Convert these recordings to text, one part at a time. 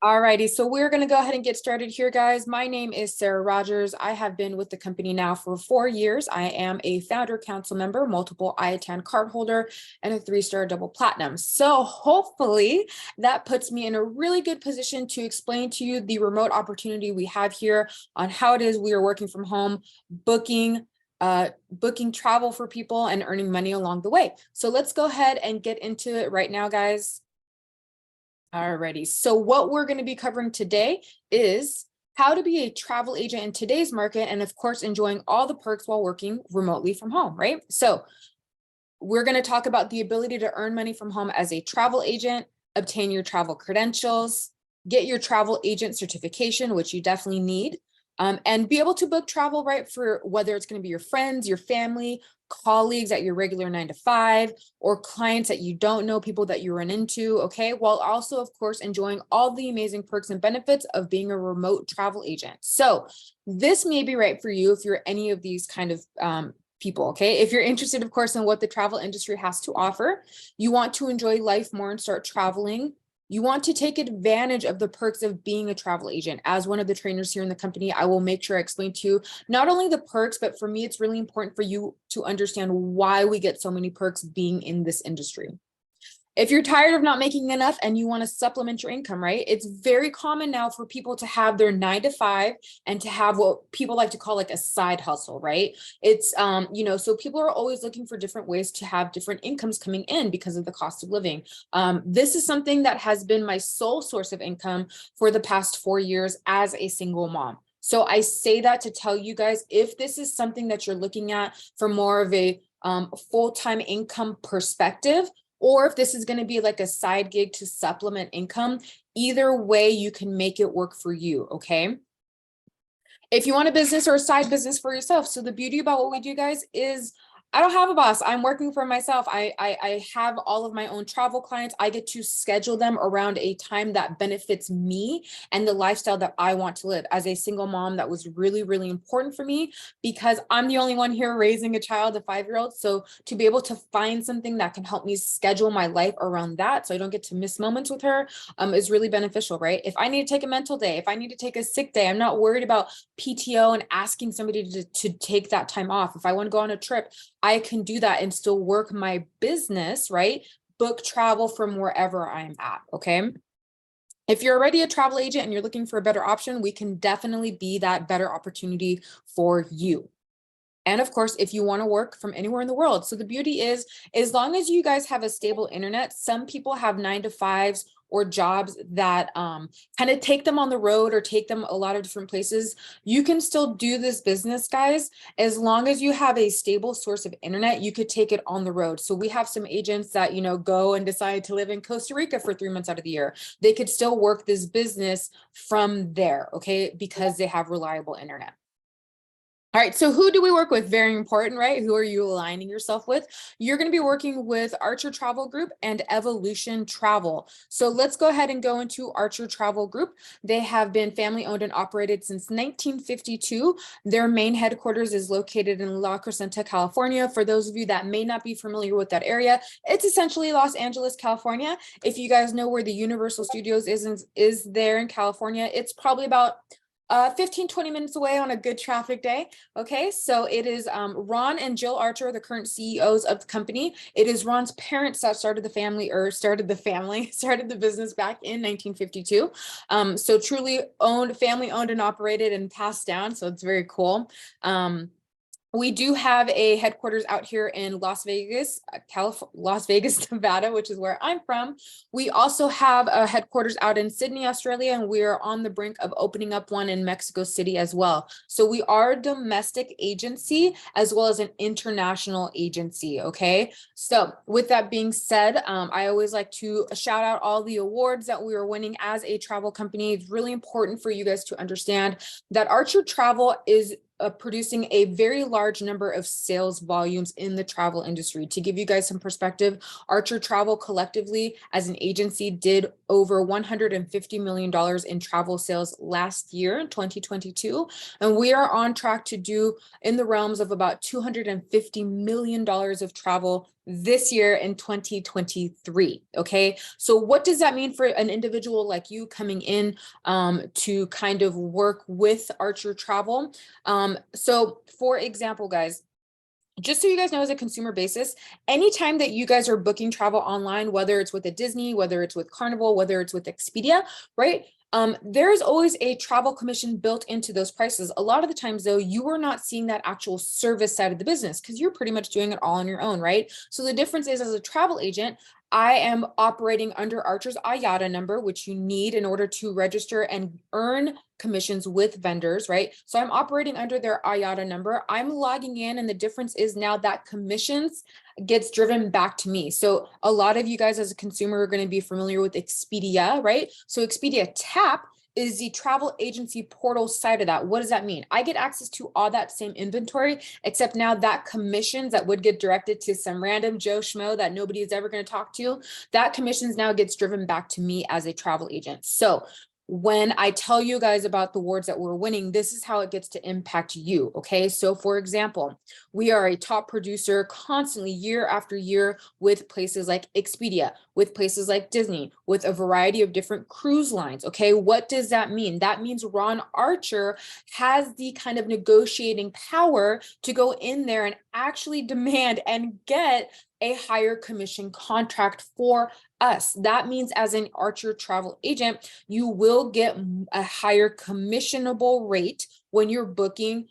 Alrighty, so we're going to go ahead and get started here, guys. My name is Sarah Rogers. I have been with the company now for 4 years. I am a founder council member, multiple IATAN card holder, and a 3-star double platinum. So hopefully that puts me in a really good position to explain to you the remote opportunity we have here on how it is we are working from home, booking travel for people and earning money along the way. So let's go ahead and get into it right now, guys. Alrighty, so what we're going to be covering today is how to be a travel agent in today's market, and of course, enjoying all the perks while working remotely from home, right? So we're going to talk about the ability to earn money from home as a travel agent, obtain your travel credentials, get your travel agent certification, which you definitely need, and be able to book travel, right, for whether it's going to be your friends, your family, colleagues at your regular 9-to-5, or clients that you don't know, people that you run into, okay? While also, of course, enjoying all the amazing perks and benefits of being a remote travel agent. So this may be right for you if you're any of these kind of people, okay? If you're interested, of course, in what the travel industry has to offer, you want to enjoy life more and start traveling, you want to take advantage of the perks of being a travel agent. As one of the trainers here in the company, I will make sure I explain to you not only the perks, but for me, it's really important for you to understand why we get so many perks being in this industry. If you're tired of not making enough and you want to supplement your income, right? It's very common now for people to have their 9-to-5 and to have what people like to call like a side hustle, right? It's, so people are always looking for different ways to have different incomes coming in because of the cost of living. This is something that has been my sole source of income for the past 4 years as a single mom. So I say that to tell you guys, if this is something that you're looking at from more of a full-time income perspective, or if this is going to be like a side gig to supplement income, either way, you can make it work for you, okay? If you want a business or a side business for yourself, so the beauty about what we do, guys, is I don't have a boss. I'm working for myself. I have all of my own travel clients. I get to schedule them around a time that benefits me and the lifestyle that I want to live. As a single mom, that was really, really important for me because I'm the only one here raising a child, a 5-year-old. So to be able to find something that can help me schedule my life around that so I don't get to miss moments with her is really beneficial, right? If I need to take a mental day, if I need to take a sick day, I'm not worried about PTO and asking somebody to take that time off. If I want to go on a trip, I can do that and still work my business, right? Book travel from wherever I'm at, okay? If you're already a travel agent and you're looking for a better option, we can definitely be that better opportunity for you. And of course, if you want to work from anywhere in the world. So the beauty is, as long as you guys have a stable internet, some people have 9-to-5s or jobs that kind of take them on the road or take them a lot of different places. You can still do this business, guys, as long as you have a stable source of internet, you could take it on the road. So we have some agents that, go and decide to live in Costa Rica for 3 months out of the year. They could still work this business from there, okay, because they have reliable internet. All right, so who do we work with? Very important, right? Who are you aligning yourself with? You're going to be working with Archer Travel Group and Evolution Travel. So let's go ahead and go into Archer Travel Group. They have been family owned and operated since 1952. Their main headquarters is located in La Crescenta, California. For those of you that may not be familiar with that area, it's essentially Los Angeles, California. If you guys know where the Universal Studios is there in California, it's probably about 15-20 minutes away on a good traffic day. Okay, so it is Ron and Jill Archer, the current CEOs of the company. It is Ron's parents that started the business back in 1952. So truly family owned and operated and passed down. So it's very cool. We do have a headquarters out here in Las Vegas, Nevada, which is where I'm from. We also have a headquarters out in Sydney, Australia, and we are on the brink of opening up one in Mexico City as well. So we are a domestic agency as well as an international agency, okay? So with that being said, I always like to shout out all the awards that we are winning as a travel company. It's really important for you guys to understand that Archer Travel is producing a very large number of sales volumes in the travel industry. To give you guys some perspective, Archer Travel collectively as an agency did over $150 million in travel sales last year in 2022. And we are on track to do in the realms of about $250 million of travel this year in 2023. Okay, so what does that mean for an individual like you coming in to kind of work with Archer Travel? So for example, guys, just so you guys know, as a consumer basis, anytime that you guys are booking travel online, whether it's with a Disney, whether it's with Carnival, whether it's with Expedia, right? There's always a travel commission built into those prices. A lot of the times though, you are not seeing that actual service side of the business because you're pretty much doing it all on your own, right? So the difference is, as a travel agent, I am operating under Archer's IATA number, which you need in order to register and earn commissions with vendors, right? So I'm operating under their IATA number. I'm logging in, and the difference is now that commissions gets driven back to me. So a lot of you guys as a consumer are going to be familiar with Expedia, right? So Expedia Tap is the travel agency portal side of that. What does that mean? I get access to all that same inventory, except now that commissions that would get directed to some random Joe Schmo that nobody is ever going to talk to, that commissions now gets driven back to me as a travel agent. So when I tell you guys about the awards that we're winning, this is how it gets to impact you. Okay. So for example, we are a top producer constantly year after year with places like Expedia, with places like Disney, with a variety of different cruise lines. Okay. What does that mean? That means Ron Archer has the kind of negotiating power to go in there and actually demand and get a higher commission contract for us. That means as an Archer travel agent, you will get a higher commissionable rate when you're booking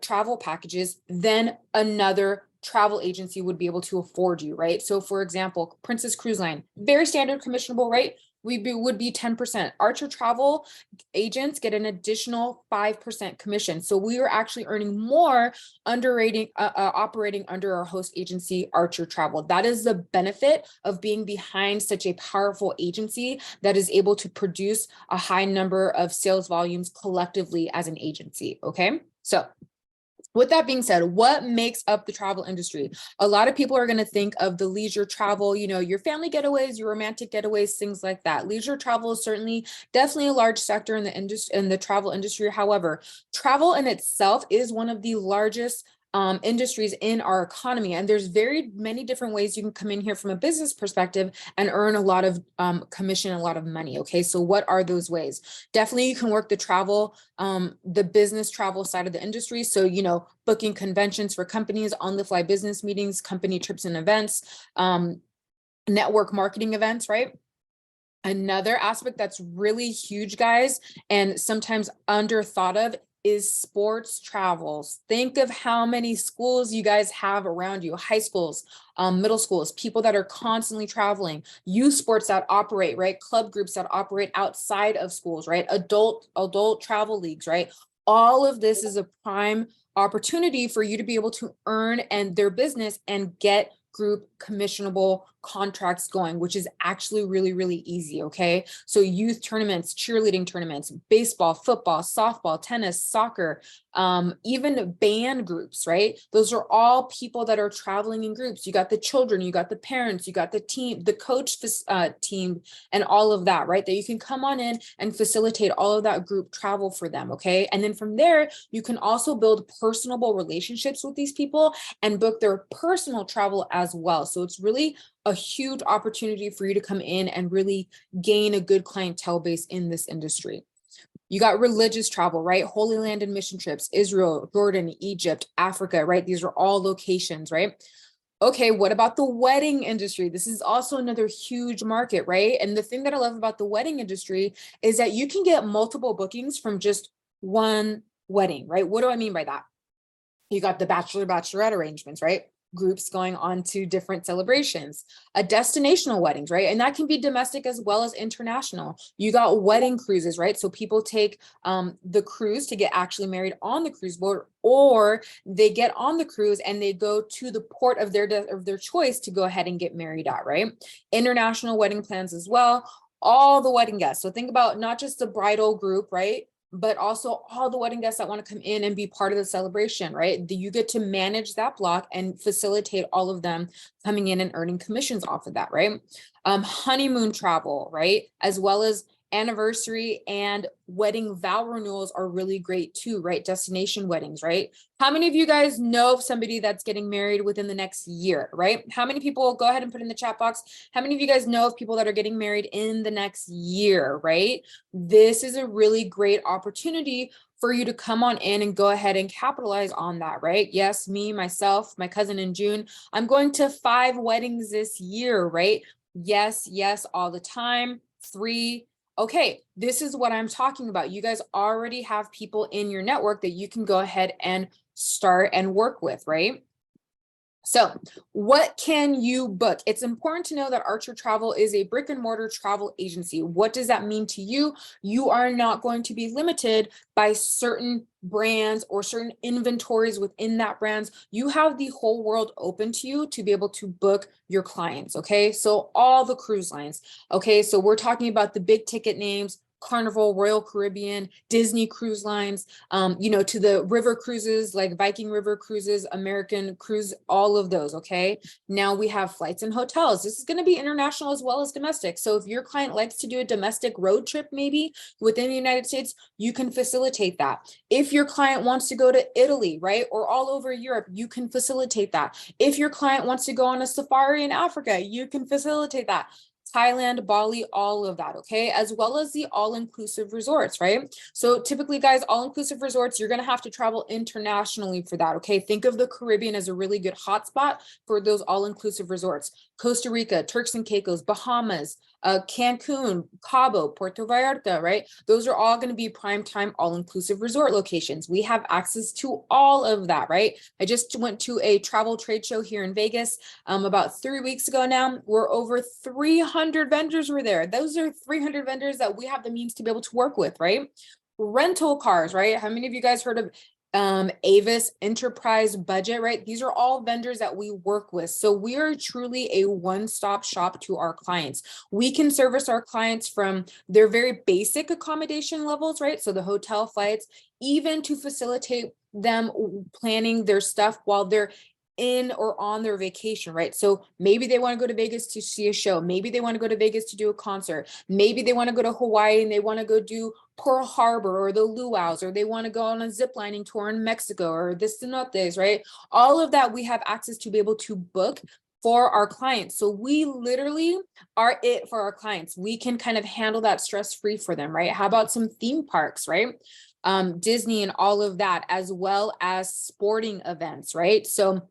travel packages than another travel agency would be able to afford you, right? So for example, Princess Cruise Line, very standard commissionable rate would be 10%. Archer travel agents get an additional 5% commission. So we are actually earning more operating under our host agency, Archer Travel. That is the benefit of being behind such a powerful agency that is able to produce a high number of sales volumes collectively as an agency. Okay, so with that being said, what makes up the travel industry? A lot of people are going to think of the leisure travel, you know, your family getaways, your romantic getaways, things like that. Leisure travel is definitely a large sector in the travel industry. However, travel in itself is one of the largest industries in our economy. And there's very many different ways you can come in here from a business perspective and earn a lot of commission, a lot of money. Okay, so what are those ways? Definitely you can work the business travel side of the industry. So, you know, booking conventions for companies, on the fly business meetings, company trips and events, network marketing events, right? Another aspect that's really huge, guys, and sometimes under thought of is sports travels. Think of how many schools you guys have around you, high schools, middle schools, people that are constantly traveling, youth sports that operate, right? Club groups that operate outside of schools, right? Adult travel leagues, right? All of this is a prime opportunity for you to be able to earn and their business and get group commissionable contracts going, which is actually really, really easy. Okay. So youth tournaments, cheerleading tournaments, baseball, football, softball, tennis, soccer, even band groups, right? Those are all people that are traveling in groups. You got the children, you got the parents, you got the team, the coach team, and all of that, right? That you can come on in and facilitate all of that group travel for them. Okay. And then from there, you can also build personable relationships with these people and book their personal travel as well. So it's really a huge opportunity for you to come in and really gain a good clientele base in this industry. You got religious travel, right? Holy Land and mission trips, Israel, Jordan, Egypt, Africa, right? These are all locations, right? Okay, what about the wedding industry? This is also another huge market, right? And the thing that I love about the wedding industry is that you can get multiple bookings from just one wedding, right? What do I mean by that? You got the bachelorette arrangements, right? Groups going on to different celebrations, a destinational weddings, right? And that can be domestic as well as international. You got wedding cruises, right? So people take the cruise to get actually married on the cruise boat, or they get on the cruise and they go to the port of their choice to go ahead and get married at, right? International wedding plans as well, all the wedding guests. So think about not just the bridal group, right? But also all the wedding guests that want to come in and be part of the celebration, right? You get to manage that block and facilitate all of them coming in and earning commissions off of that, right? Honeymoon travel, right? As well as Anniversary and wedding vow renewals are really great too, right? Destination weddings, right? How many of you guys know of somebody that's getting married within the next year, right? How many people, go ahead and put in the chat box, how many of you guys know of people that are getting married in the next year, right? This is a really great opportunity for you to come on in and go ahead and capitalize on that, right? Yes, me, myself, my cousin in June, I'm going to 5 weddings this year, right? Yes, yes, all the time. 3. Okay, this is what I'm talking about. You guys already have people in your network that you can go ahead and start and work with, right? So what can you book? It's important to know that Archer Travel is a brick and mortar travel agency. What does that mean to you? You are not going to be limited by certain brands or certain inventories within that brands. You have the whole world open to you to be able to book your clients. Okay, so all the cruise lines. Okay, so we're talking about the big ticket names: Carnival, Royal Caribbean, Disney Cruise Lines, to the river cruises like Viking River Cruises, American Cruise, all of those, okay? Now we have flights and hotels. This is going to be international as well as domestic. So if your client likes to do a domestic road trip maybe within the United States, you can facilitate that. If your client wants to go to Italy, right, or all over Europe, you can facilitate that. If your client wants to go on a safari in Africa, you can facilitate that. Thailand, Bali, all of that, okay? As well as the all-inclusive resorts, right? So typically, guys, all-inclusive resorts, you're gonna have to travel internationally for that, okay? Think of the Caribbean as a really good hotspot for those all-inclusive resorts. Costa Rica, Turks and Caicos, Bahamas, Cancun, Cabo, Puerto Vallarta, right? Those are all going to be prime time, all-inclusive resort locations. We have access to all of that, right? I just went to a travel trade show here in Vegas about 3 weeks ago now. We're over 300 vendors were there. Those are 300 vendors that we have the means to be able to work with, right? Rental cars, right? How many of you guys heard of Avis Enterprise Budget, right? These are all vendors that we work with. So we are truly a one-stop shop to our clients. We can service our clients from their very basic accommodation levels, right? So the hotel, flights, even to facilitate them planning their stuff while they're in or on their vacation, right? So maybe they want to go to Vegas to see a show. Maybe they want to go to Vegas to do a concert. Maybe they want to go to Hawaii and they want to go do Pearl Harbor or the luau's, or they want to go on a zip lining tour in Mexico or this and not this, right? All of that we have access to be able to book for our clients. So we literally are it for our clients. We can kind of handle that stress-free for them, right? How about some theme parks, right? Disney and all of that, as well as sporting events, right? So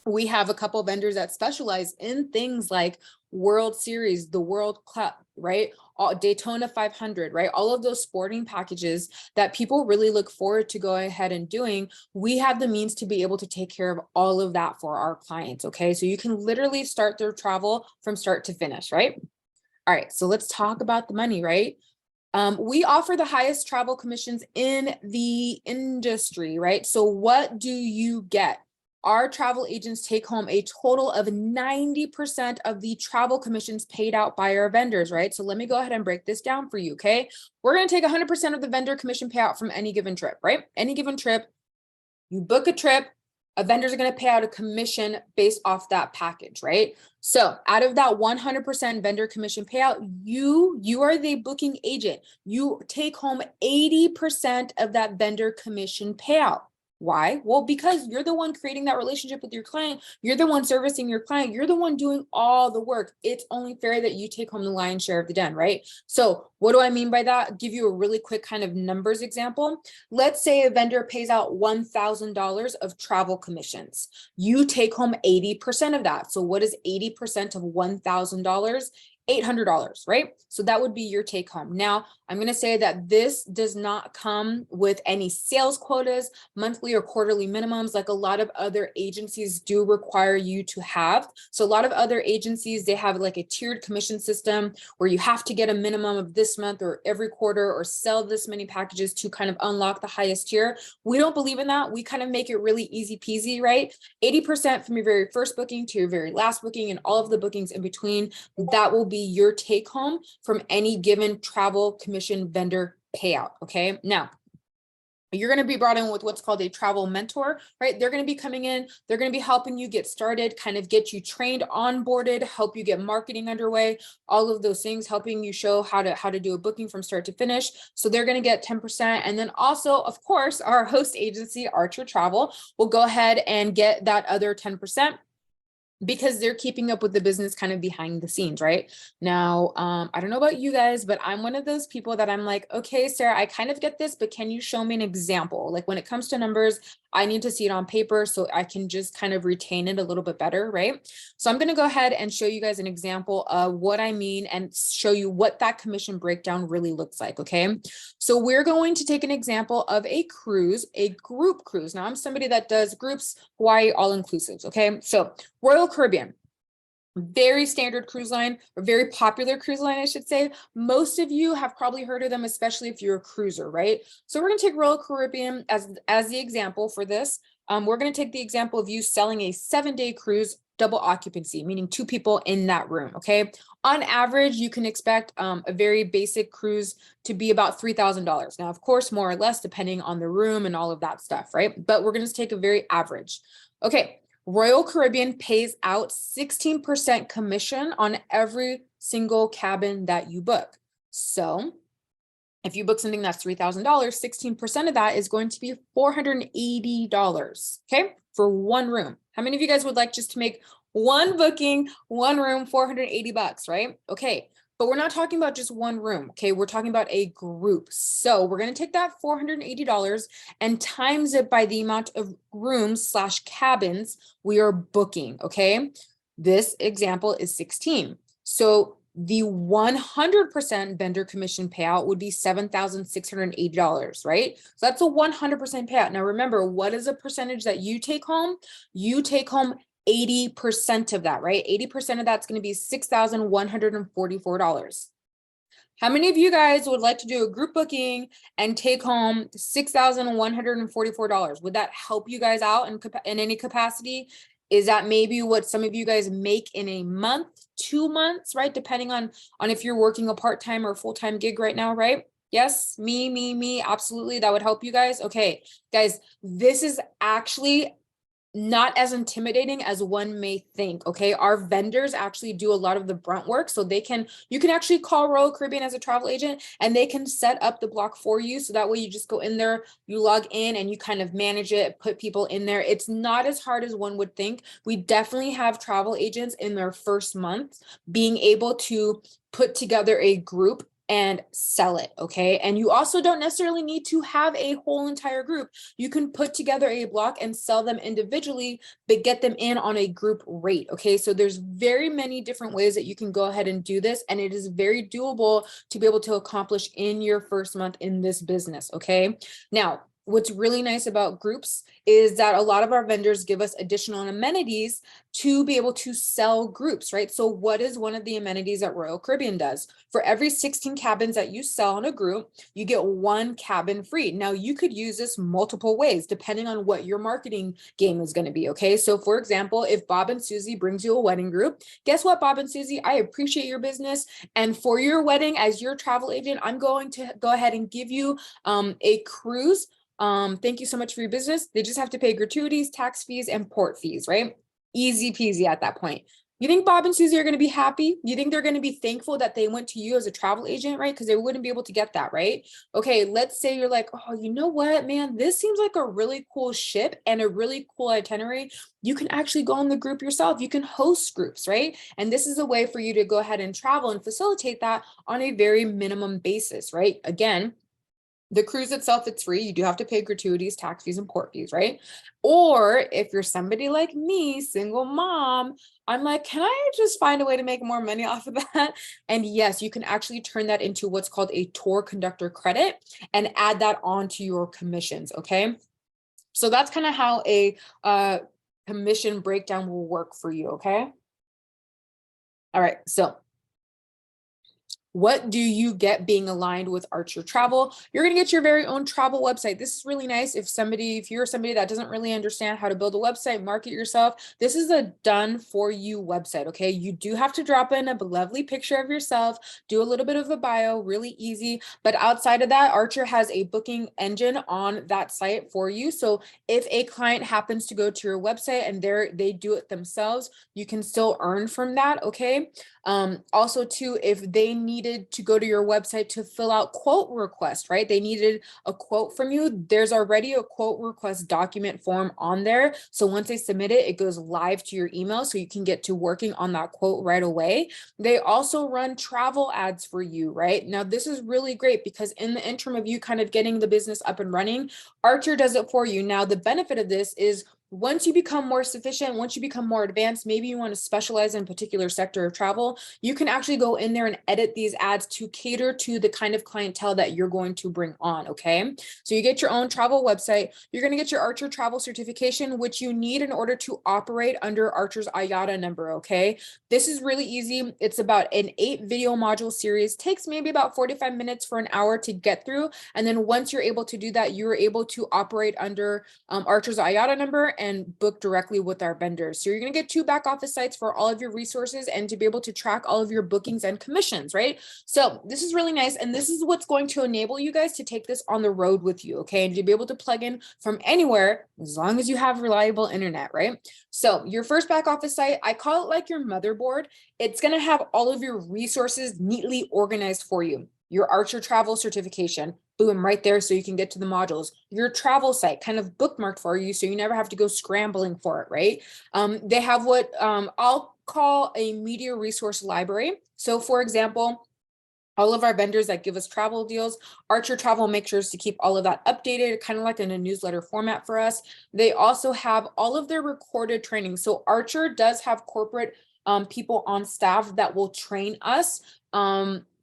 we have a couple of vendors that specialize in things like World Series, the World Cup, right? Daytona 500, right? All of those sporting packages that people really look forward to going ahead and doing. We have the means to be able to take care of all of that for our clients, okay? So you can literally start their travel from start to finish, right? All right, so let's talk about the money, right? We offer the highest travel commissions in the industry, right? So what do you get? Our travel agents take home a total of 90% of the travel commissions paid out by our vendors, right? So let me go ahead and break this down for you, okay? We're going to take 100% of the vendor commission payout from any given trip, right? Any given trip, you book a trip, a vendors are going to pay out a commission based off that package, right? So out of that 100% vendor commission payout, you are the booking agent. You take home 80% of that vendor commission payout. Why? Well, because you're the one creating that relationship with your client. You're the one servicing your client. You're the one doing all the work. It's only fair that you take home the lion's share of the den, right? So what do I mean by that? I'll give you a really quick kind of numbers example. Let's say a vendor pays out $1,000 of travel commissions. You take home 80% of that. So what is 80% of $1,000? $800, right? So that would be your take home. Now, I'm going to say that this does not come with any sales quotas, monthly or quarterly minimums, like a lot of other agencies do require you to have. So a lot of other agencies, they have like a tiered commission system where you have to get a minimum of this month or every quarter or sell this many packages to kind of unlock the highest tier. We don't believe in that. We kind of make it really easy peasy, right? 80% from your very first booking to your very last booking and all of the bookings in between, that will be your take home from any given travel commission vendor payout. Okay. Now, You're going to be brought in with what's called a travel mentor, right? They're going to be coming in, they're going to be helping you get started, kind of get you trained, onboarded, help you get marketing underway, all of those things, helping you show how to do a booking from start to finish. So they're going to get 10%. And then also, of course, our host agency, Archer Travel, will go ahead and get that other 10%. Because they're keeping up with the business kind of behind the scenes, right? Now, I don't know about you guys, but I'm one of those people that I'm like, okay, Sarah, I kind of get this, but can you show me an example? Like when it comes to numbers, I need to see it on paper so I can just kind of retain it a little bit better, right? So I'm going to go ahead and show you guys an example of what I mean and show you what that commission breakdown really looks like, okay? So we're going to take an example of a cruise, a group cruise. Now I'm somebody that does groups, Hawaii all-inclusives, okay? So Royal Caribbean, very standard cruise line, or very popular cruise line, I should say. Most of you have probably heard of them, especially if you're a cruiser, right? So we're going to take Royal Caribbean as the example for this. We're going to take the example of you selling a 7-day cruise, double occupancy, meaning 2 people in that room, okay? On average, you can expect a very basic cruise to be about $3,000. Now, of course, more or less, depending on the room and all of that stuff, right? But we're going to take a very average. Okay. Royal Caribbean pays out 16% commission on every single cabin that you book. So if you book something that's $3,000, 16% of that is going to be $480, okay, for one room. How many of you guys would like just to make one booking, one room, 480 bucks, right? Okay. But we're not talking about just one room, okay? We're talking about a group. So we're going to take that $480 and times it by the amount of rooms / cabins we are booking, okay? This example is 16. So the 100% vendor commission payout would be $7,680, right? So that's a 100% payout. Now remember, what is a percentage that you take home? You take home 80% of that, right? 80% of that's going to be $6,144. How many of you guys would like to do a group booking and take home $6,144? Would that help you guys out in any capacity? Is that maybe what some of you guys make in a month, 2 months, right? Depending on if you're working a part-time or full-time gig right now, right? Yes, me, absolutely. That would help you guys. Okay, guys, this is actually not as intimidating as one may think, okay? Our vendors actually do a lot of the brunt work, so you can actually call Royal Caribbean as a travel agent and they can set up the block for you. So that way you just go in there, you log in and you kind of manage it, put people in there. It's not as hard as one would think. We definitely have travel agents in their first month being able to put together a group and sell it, okay? And you also don't necessarily need to have a whole entire group. You can put together a block and sell them individually, but get them in on a group rate, okay? So there's very many different ways that you can go ahead and do this, and it is very doable to be able to accomplish in your first month in this business, okay? Now, what's really nice about groups is that a lot of our vendors give us additional amenities to be able to sell groups, right? So what is one of the amenities that Royal Caribbean does? For every 16 cabins that you sell in a group, you get 1 cabin free. Now you could use this multiple ways depending on what your marketing game is going to be, okay? So for example, if Bob and Susie brings you a wedding group, guess what, Bob and Susie, I appreciate your business. And for your wedding, as your travel agent, I'm going to go ahead and give you a cruise. Thank you so much for your business. They just have to pay gratuities, tax fees, and port fees, right? Easy peasy at that point. You think Bob and Susie are going to be happy? You think they're going to be thankful that they went to you as a travel agent, right? Because they wouldn't be able to get that, right? Okay, let's say you're like, oh, you know what, man, this seems like a really cool ship and a really cool itinerary. You can actually go on the group yourself. You can host groups, right? And this is a way for you to go ahead and travel and facilitate that on a very minimum basis, right? Again, the cruise itself, it's free. You do have to pay gratuities, tax fees, and port fees, right? Or if you're somebody like me, single mom, I'm like, can I just find a way to make more money off of that? And yes, you can actually turn that into what's called a tour conductor credit and add that onto your commissions, okay? So that's kind of how a commission breakdown will work for you, okay? All right, so What do you get being aligned with Archer Travel? You're going to get your very own travel website. This is really nice. If you're somebody that doesn't really understand how to build a website, market yourself, this is a done for you website. Okay. You do have to drop in a lovely picture of yourself, do a little bit of a bio, really easy. But outside of that, Archer has a booking engine on that site for you. So if a client happens to go to your website and they do it themselves, you can still earn from that. Okay. Also too, if they needed to go to your website to fill out quote request, right? They needed a quote from you. There's already a quote request document form on there. So once they submit it, it goes live to your email so you can get to working on that quote right away. They also run travel ads for you, right? Now, this is really great because in the interim of you kind of getting the business up and running, Archer does it for you. Now, the benefit of this is once you become more sufficient, once you become more advanced, maybe you want to specialize in a particular sector of travel, you can actually go in there and edit these ads to cater to the kind of clientele that you're going to bring on, okay? So you get your own travel website, you're going to get your Archer travel certification, which you need in order to operate under Archer's IATA number, okay? This is really easy. It's about an 8 video module series, takes maybe about 45 minutes for an hour to get through. And then once you're able to do that, you're able to operate under Archer's IATA number and book directly with our vendors. So you're going to get 2 back office sites for all of your resources and to be able to track all of your bookings and commissions, right? So this is really nice. And this is what's going to enable you guys to take this on the road with you, okay? And to be able to plug in from anywhere, as long as you have reliable internet, right? So your first back office site, I call it like your motherboard. It's going to have all of your resources neatly organized for you. Your Archer travel certification, boom, right there so you can get to the modules. Your travel site kind of bookmarked for you so you never have to go scrambling for it, right? They have what I'll call a media resource library. So for example, all of our vendors that give us travel deals, Archer Travel makes sure to keep all of that updated, kind of like in a newsletter format for us. They also have all of their recorded training. So Archer does have corporate people on staff that will train us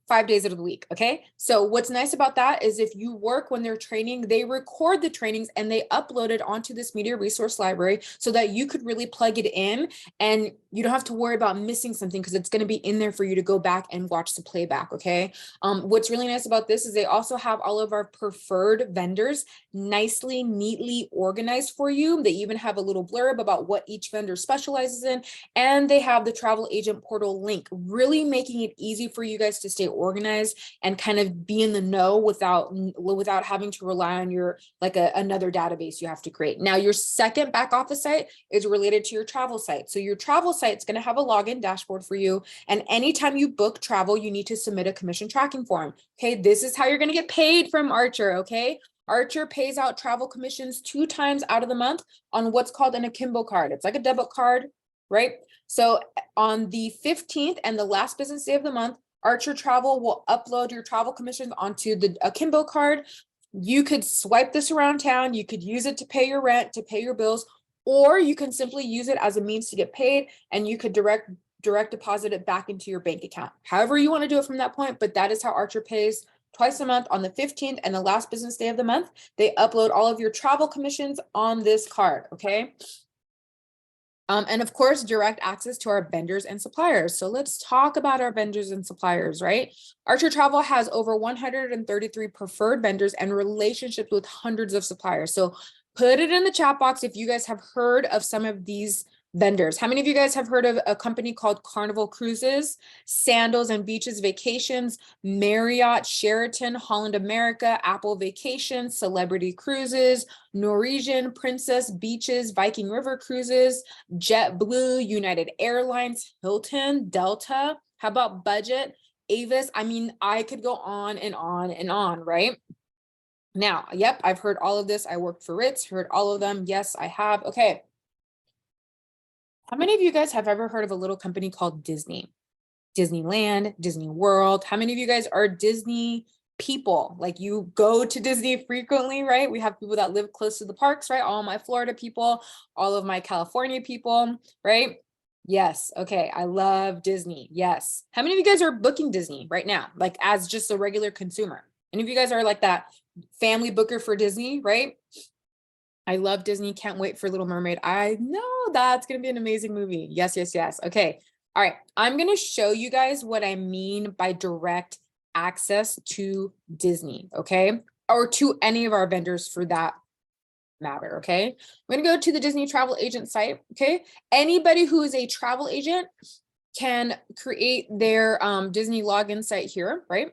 5 days of the week. Okay. So what's nice about that is if you work when they're training, they record the trainings and they upload it onto this media resource library so that you could really plug it in and you don't have to worry about missing something because it's going to be in there for you to go back and watch the playback. Okay. What's really nice about this is they also have all of our preferred vendors nicely, neatly organized for you. They even have a little blurb about what each vendor specializes in, and they have the travel agent portal link, really making it easy for you guys to stay organized and kind of be in the know without having to rely on your another database you have to create. Now, your second back office site is related to your travel site. So your travel site is going to have a login dashboard for you. And anytime you book travel, you need to submit a commission tracking form. Okay, this is how you're going to get paid from Archer. Okay. Archer pays out travel commissions 2 times out of the month on what's called an akimbo card. It's like a debit card, right? So on the 15th and the last business day of the month, Archer Travel will upload your travel commissions onto the akimbo card. You could swipe this around town. You could use it to pay your rent, to pay your bills, or you can simply use it as a means to get paid, and you could direct deposit it back into your bank account. However you want to do it from that point, but that is how Archer pays twice a month on the 15th and the last business day of the month. They upload all of your travel commissions on this card, okay? And of course, direct access to our vendors and suppliers. So let's talk about our vendors and suppliers, right? Archer Travel has over 133 preferred vendors and relationships with hundreds of suppliers. So put it in the chat box if you guys have heard of some of these vendors. How many of you guys have heard of a company called Carnival Cruises, Sandals and Beaches Vacations, Marriott, Sheraton, Holland America, Apple Vacations, Celebrity Cruises, Norwegian, Princess Beaches, Viking River Cruises, JetBlue, United Airlines, Hilton, Delta? How about Budget, Avis? I mean, I could go on and on and on, right? Now, yep, I've heard all of this. I worked for Ritz, heard all of them. Yes, I have. Okay. How many of you guys have ever heard of a little company called Disney? Disneyland, Disney World. How many of you guys are Disney people? Like you go to Disney frequently, right? We have people that live close to the parks, right? All my Florida people, all of my California people, right? Yes. Okay. I love Disney. Yes. How many of you guys are booking Disney right now? Like as just a regular consumer? Any of you guys are like that family booker for Disney, right? I love Disney. Can't wait for Little Mermaid. I know that's going to be an amazing movie. Yes, yes, yes. Okay. All right. I'm going to show you guys what I mean by direct access to Disney, okay? Or to any of our vendors for that matter, okay? I'm gonna go to the Disney travel agent site, okay? Anybody who is a travel agent can create their Disney login site here, right?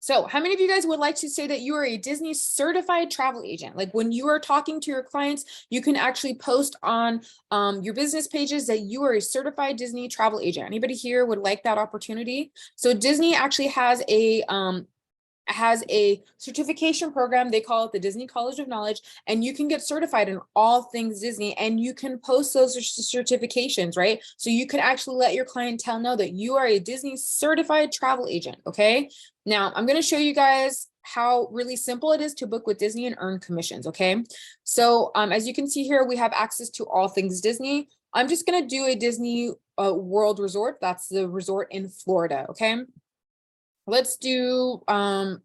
So how many of you guys would like to say that you are a Disney certified travel agent? Like when you are talking to your clients, you can actually post on your business pages that you are a certified Disney travel agent. Anybody here would like that opportunity? So Disney actually has a certification program. They call it the Disney College of Knowledge, and you can get certified in all things Disney, and you can post those certifications, right? So you can actually let your clientele know that you are a Disney certified travel agent, okay? Now, I'm gonna show you guys how really simple it is to book with Disney and earn commissions, okay? So as you can see here, we have access to all things Disney. I'm just gonna do a Disney World Resort. That's the resort in Florida, okay? Let's do Halloween,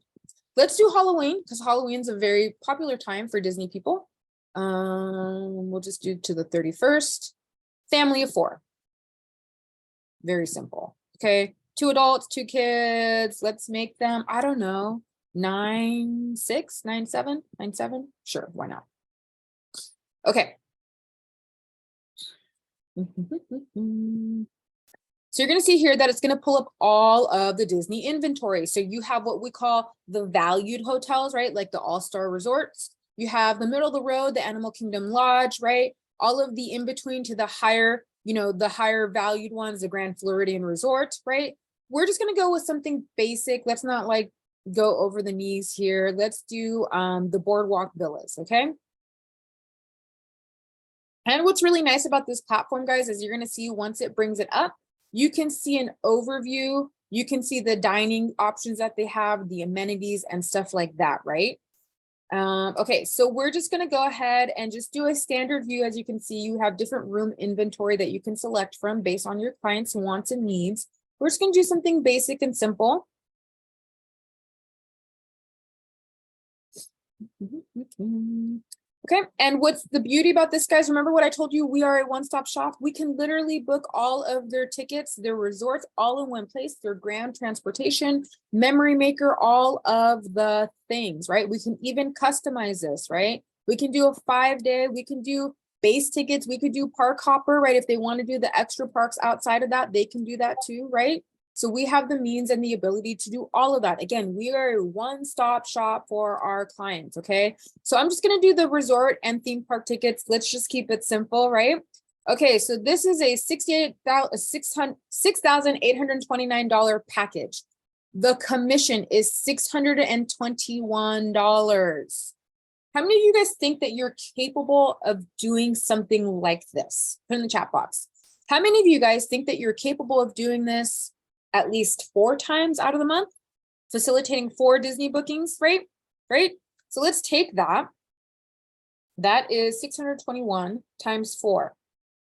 because Halloween's a very popular time for Disney people. We'll just do to the 31st. Family of 4. Very simple. Okay, 2 adults, 2 kids. Let's make them, I don't know, 9, 6, 9, 7, 9, 7. Sure, why not? Okay. So you're going to see here that it's going to pull up all of the Disney inventory. So you have what we call the valued hotels, right? Like the all-star resorts. You have the middle of the road, the Animal Kingdom Lodge, right? All of the in-between to the higher, the higher valued ones, the Grand Floridian Resort, right? We're just going to go with something basic. Let's not like go over the knees here. Let's do the Boardwalk Villas, okay? And what's really nice about this platform, guys, is you're going to see once it brings it up, you can see an overview. You can see the dining options that they have, the amenities and stuff like that, right? Okay, so we're just going to go ahead and just do a standard view. As you can see, you have different room inventory that you can select from based on your clients' wants and needs. We're just going to do something basic and simple. Okay, and what's the beauty about this, guys? Remember what I told you, we are a one-stop shop. We can literally book all of their tickets, their resorts, all in one place, their ground transportation, memory maker, all of the things, right? We can even customize this, right? We can do a 5-day, we can do base tickets, we could do park hopper, right? If they want to do the extra parks outside of that, they can do that too, right? So we have the means and the ability to do all of that. Again, we are a one-stop shop for our clients, okay? So I'm just gonna do the resort and theme park tickets. Let's just keep it simple, right? Okay, so this is a $6,829 package. The commission is $621. How many of you guys think that you're capable of doing something like this? Put in the chat box. How many of you guys think that you're capable of doing this at least 4 times out of the month, facilitating 4 Disney bookings, right? Right? So let's take that. That is 621 times 4.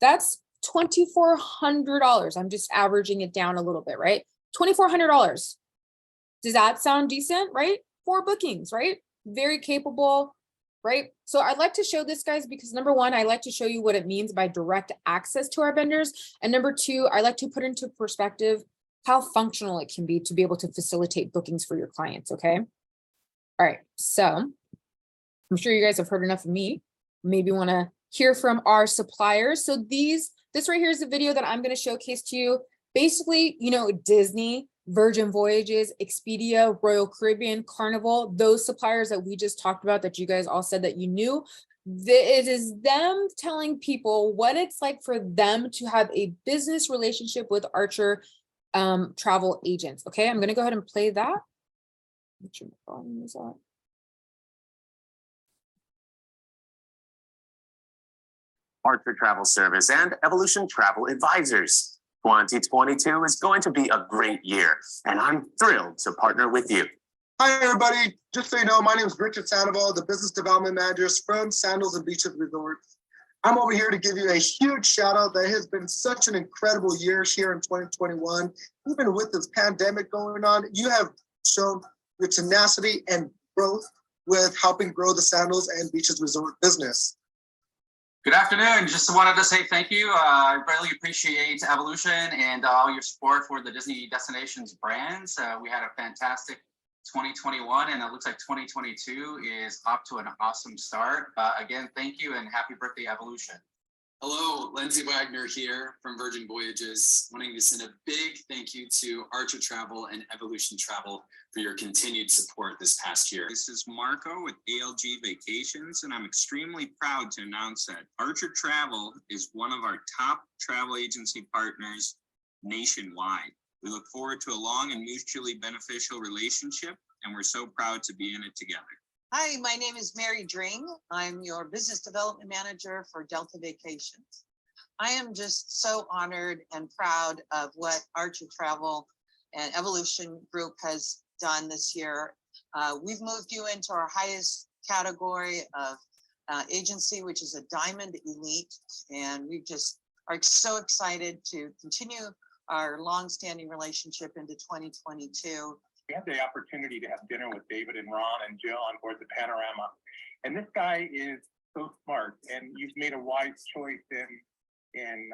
That's $2,400. I'm just averaging it down a little bit, right? $2,400. Does that sound decent, right? 4 bookings, right? Very capable, right? So I'd like to show this, guys, because number 1, I like to show you what it means by direct access to our vendors. And number 2, I like to put into perspective how functional it can be to be able to facilitate bookings for your clients, okay? All right, so I'm sure you guys have heard enough of me. Maybe want to hear from our suppliers. So this right here is a video that I'm going to showcase to you. Basically, Disney, Virgin Voyages, Expedia, Royal Caribbean, Carnival, those suppliers that we just talked about that you guys all said that you knew. It is them telling people what it's like for them to have a business relationship with Archer travel agents. Okay, I'm going to go ahead and play that. Make sure my volume is on. Archer Travel Service and Evolution Travel Advisors. 2022 is going to be a great year, and I'm thrilled to partner with you. Hi, everybody. Just so you know, my name is Richard Sandoval, the Business Development Manager from Sandals and Beaches Resorts. I'm over here to give you a huge shout out. That has been such an incredible year here in 2021. Even with this pandemic going on, you have shown your tenacity and growth with helping grow the Sandals and Beaches Resort business. Good afternoon. Just wanted to say thank you. I really appreciate Evolution and all your support for the Disney Destinations brands. We had a fantastic 2021 and it looks like 2022 is off to an awesome start. Again, thank you and happy birthday, Evolution. Hello, Lindsay Wagner here from Virgin Voyages, wanting to send a big thank you to Archer Travel and Evolution Travel for your continued support this past year. This is Marco with ALG Vacations, and I'm extremely proud to announce that Archer Travel is one of our top travel agency partners nationwide. We look forward to a long and mutually beneficial relationship, and we're so proud to be in it together. Hi, my name is Mary Dring. I'm your Business Development Manager for Delta Vacations. I am just so honored and proud of what Archer Travel and Evolution Group has done this year. We've moved you into our highest category of agency, which is a Diamond Elite. And we just are so excited to continue our long-standing relationship into 2022. We had the opportunity to have dinner with David and Ron and Jill on board the Panorama. And this guy is so smart, and you've made a wise choice in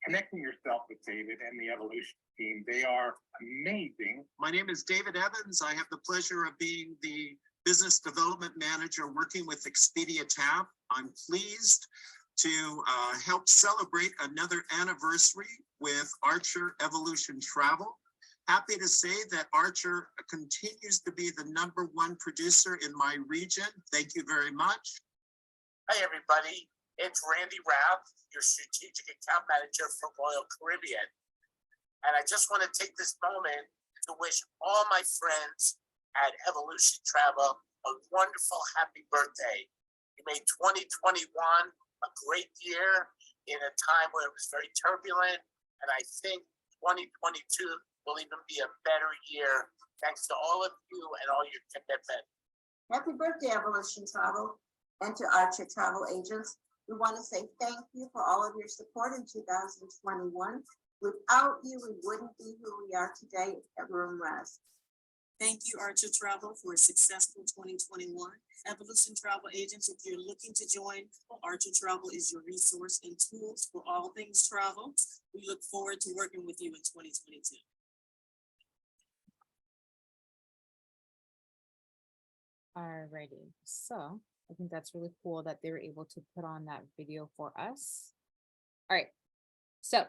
connecting yourself with David and the Evolution team. They are amazing. My name is David Evans. I have the pleasure of being the Business Development Manager working with Expedia TAP. I'm pleased to help celebrate another anniversary with Archer Evolution Travel. Happy to say that Archer continues to be the #1 producer in my region. Thank you very much. Hi, everybody. It's Randy Rapp, your Strategic Account Manager for Royal Caribbean. And I just want to take this moment to wish all my friends at Evolution Travel a wonderful, happy birthday. You made 2021 a great year in a time where it was very turbulent. And I think 2022 will even be a better year thanks to all of you and all your commitment. Happy birthday, Evolution Travel, and to Archer Travel agents. We want to say thank you for all of your support in 2021. Without you, we wouldn't be who we are today at Room Rest. Thank you, Archer Travel, for a successful 2021. Evolution Travel agents, if you're looking to join, Archer Travel is your resource and tools for all things travel. We look forward to working with you in 2022. Alrighty, so I think that's really cool that they were able to put on that video for us. All right, so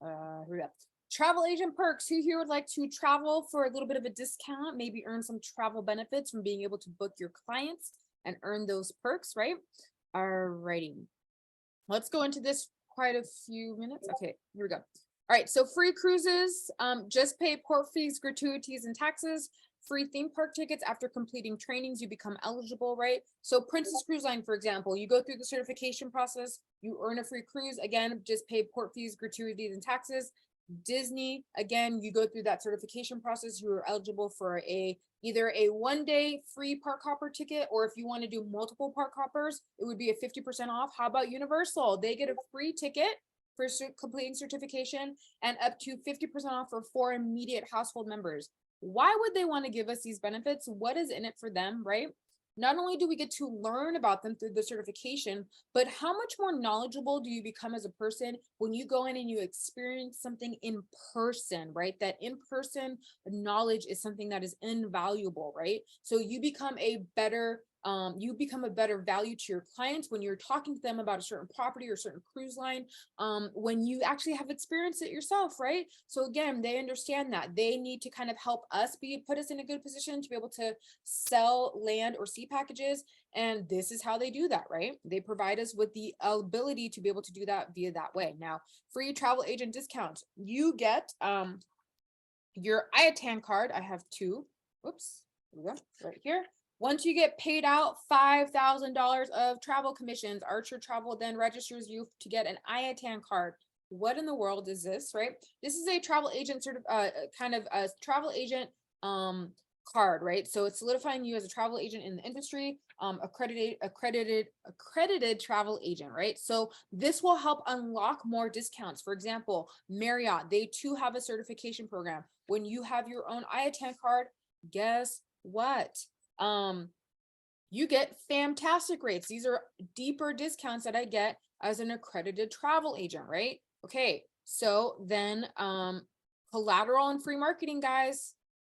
here we go. Travel agent perks. Who here would like to travel for a little bit of a discount, maybe earn some travel benefits from being able to book your clients and earn those perks, right? Alrighty, let's go into this quite a few minutes. Okay, here we go. All right, so free cruises, just pay port fees, gratuities, and taxes. Free theme park tickets after completing trainings, you become eligible, right? So Princess Cruise Line, for example, you go through the certification process, you earn a free cruise. Again, just pay port fees, gratuities, and taxes. Disney, again, you go through that certification process, you are eligible for either a 1-day free park hopper ticket, or if you want to do multiple park hoppers, it would be a 50% off. How about Universal? They get a free ticket for completing certification and up to 50% off for 4 immediate household members. Why would they want to give us these benefits? What is in it for them, right? Not only do we get to learn about them through the certification, but how much more knowledgeable do you become as a person when you go in and you experience something in person, right? That in-person knowledge is something that is invaluable, right? So you become a better value to your clients when you're talking to them about a certain property or certain cruise line, when you actually have experienced it yourself, right? So again, they understand that they need to kind of help us put us in a good position to be able to sell land or sea packages. And this is how they do that, right? They provide us with the ability to be able to do that via that way. Now, free travel agent discounts. You get your IATAN card. I have 2. Oops, here we go, right here. Once you get paid out $5,000 of travel commissions, Archer Travel then registers you to get an IATAN card. What in the world is this, right? This is a travel agent kind of a travel agent card, right? So it's solidifying you as a travel agent in the industry, accredited travel agent, right? So this will help unlock more discounts. For example, Marriott, they too have a certification program. When you have your own IATAN card, guess what? you get fantastic rates. These are deeper discounts that I get as an accredited travel agent, right? Okay, so then collateral and free marketing, guys.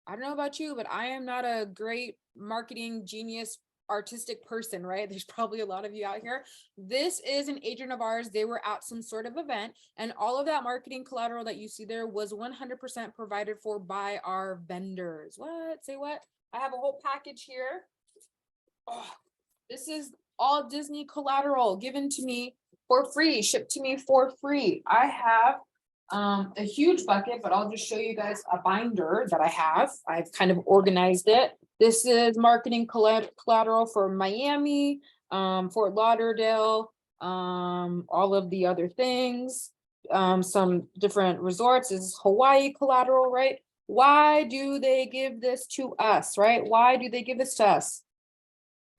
I don't know about you, but I am not a great marketing genius, artistic person, right? There's probably a lot of you out here. This is an agent of ours. They were at some sort of event, and all of that marketing collateral that you see there was 100% provided for by our vendors. What? Say what? I have a whole package here. Oh, this is all Disney collateral given to me for free, shipped to me for free. I have a huge bucket, but I'll just show you guys a binder that I have. I've kind of organized it. This is marketing collateral for Miami, Fort Lauderdale, all of the other things, some different resorts. This is Hawaii collateral, right? Why do they give this to us, right? Why do they give this to us?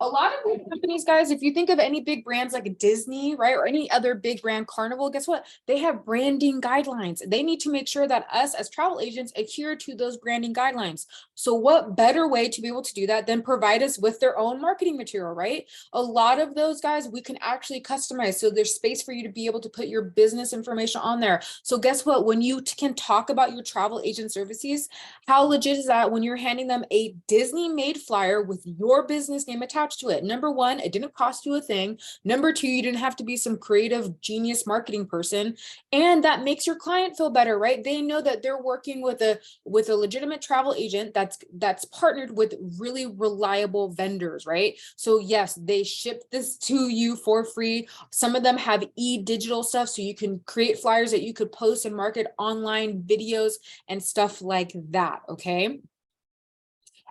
A lot of big companies, guys, if you think of any big brands like Disney, right, or any other big brand, Carnival, guess what? They have branding guidelines. They need to make sure that us as travel agents adhere to those branding guidelines. So what better way to be able to do that than provide us with their own marketing material, right? A lot of those, guys, we can actually customize. So there's space for you to be able to put your business information on there. So guess what? When you can talk about your travel agent services, how legit is that when you're handing them a Disney made flyer with your business name attached to it? Number one, it didn't cost you a thing. Number two, you didn't have to be some creative genius marketing person. And that makes your client feel better, right? They know that they're working with a legitimate travel agent that's partnered with really reliable vendors, right? So yes, they ship this to you for free. Some of them have digital stuff, so you can create flyers that you could post and market online, videos and stuff like that, okay?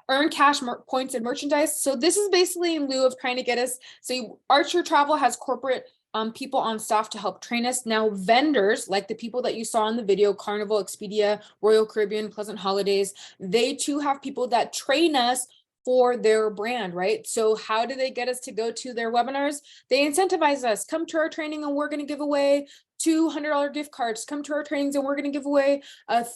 Earn cash points and merchandise. So this is basically in lieu of trying to get us. So Archer Travel has corporate people on staff to help train us. Now vendors, like the people that you saw in the video, Carnival, Expedia, Royal Caribbean, Pleasant Holidays, they too have people that train us for their brand, right? So how do they get us to go to their webinars? They incentivize us. Come to our training and we're going to give away $200 gift cards. Come to our trainings and we're going to give away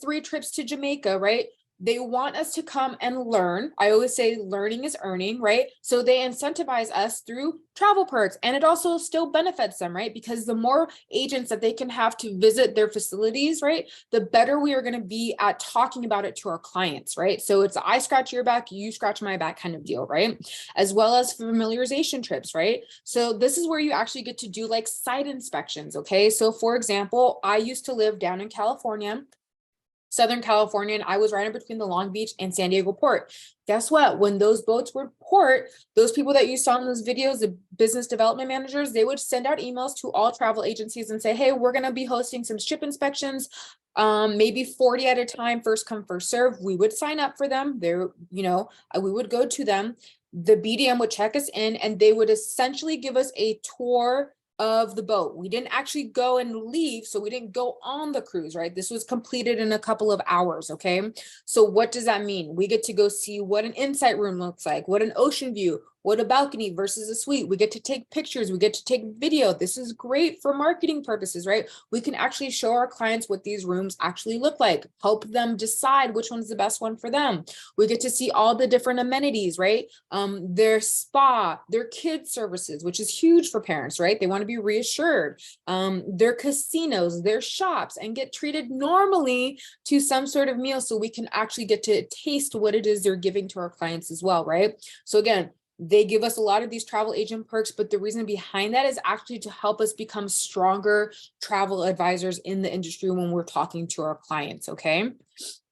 3 trips to Jamaica, right? They want us to come and learn. I always say learning is earning, right? So they incentivize us through travel perks, and it also still benefits them, right? Because the more agents that they can have to visit their facilities, right, the better we are going to be at talking about it to our clients, right? So it's I scratch your back, you scratch my back kind of deal, right? As well as familiarization trips, right? So this is where you actually get to do like site inspections, okay? So for example, I used to live down in California, Southern California, and I was right in between the Long Beach and San Diego port. Guess what? When those boats would port, those people that you saw in those videos, the business development managers, they would send out emails to all travel agencies and say, hey, we're going to be hosting some ship inspections, maybe 40 at a time, first come, first serve. We would sign up for them. There, we would go to them. The BDM would check us in and they would essentially give us a tour of the boat. We didn't actually go and leave, so we didn't go on the cruise, right? This was completed in a couple of hours, okay? So what does that mean? We get to go see what an insight room looks like, what an ocean view, what a balcony versus a suite. We get to take pictures, we get to take video. This is great for marketing purposes, right? We can actually show our clients what these rooms actually look like, help them decide which one's the best one for them. We get to see all the different amenities, right? Their spa, their kids services, which is huge for parents, right? They want to be reassured. Their casinos, their shops, and get treated normally to some sort of meal so we can actually get to taste what it is they're giving to our clients as well, right? So again, they give us a lot of these travel agent perks, but the reason behind that is actually to help us become stronger travel advisors in the industry when we're talking to our clients, okay?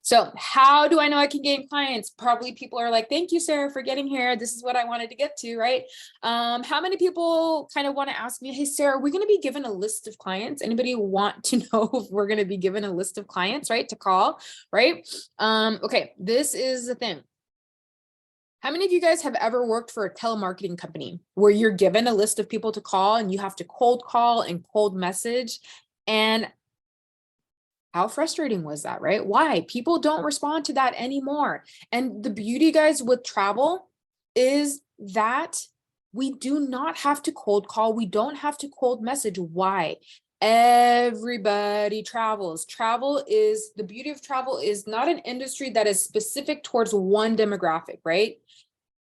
So how do I know I can gain clients? Probably people are like, thank you, Sarah, for getting here. This is what I wanted to get to, right? How many people kind of want to ask me, hey, Sarah, we're going to be given a list of clients. Anybody want to know if we're going to be given a list of clients, right? To call, right? Okay, this is the thing. How many of you guys have ever worked for a telemarketing company where you're given a list of people to call and you have to cold call and cold message? And how frustrating was that, right? Why? People don't respond to that anymore. And the beauty, guys, with travel is that we do not have to cold call. We don't have to cold message. Why? Everybody travels. The beauty of travel is not an industry that is specific towards one demographic, right?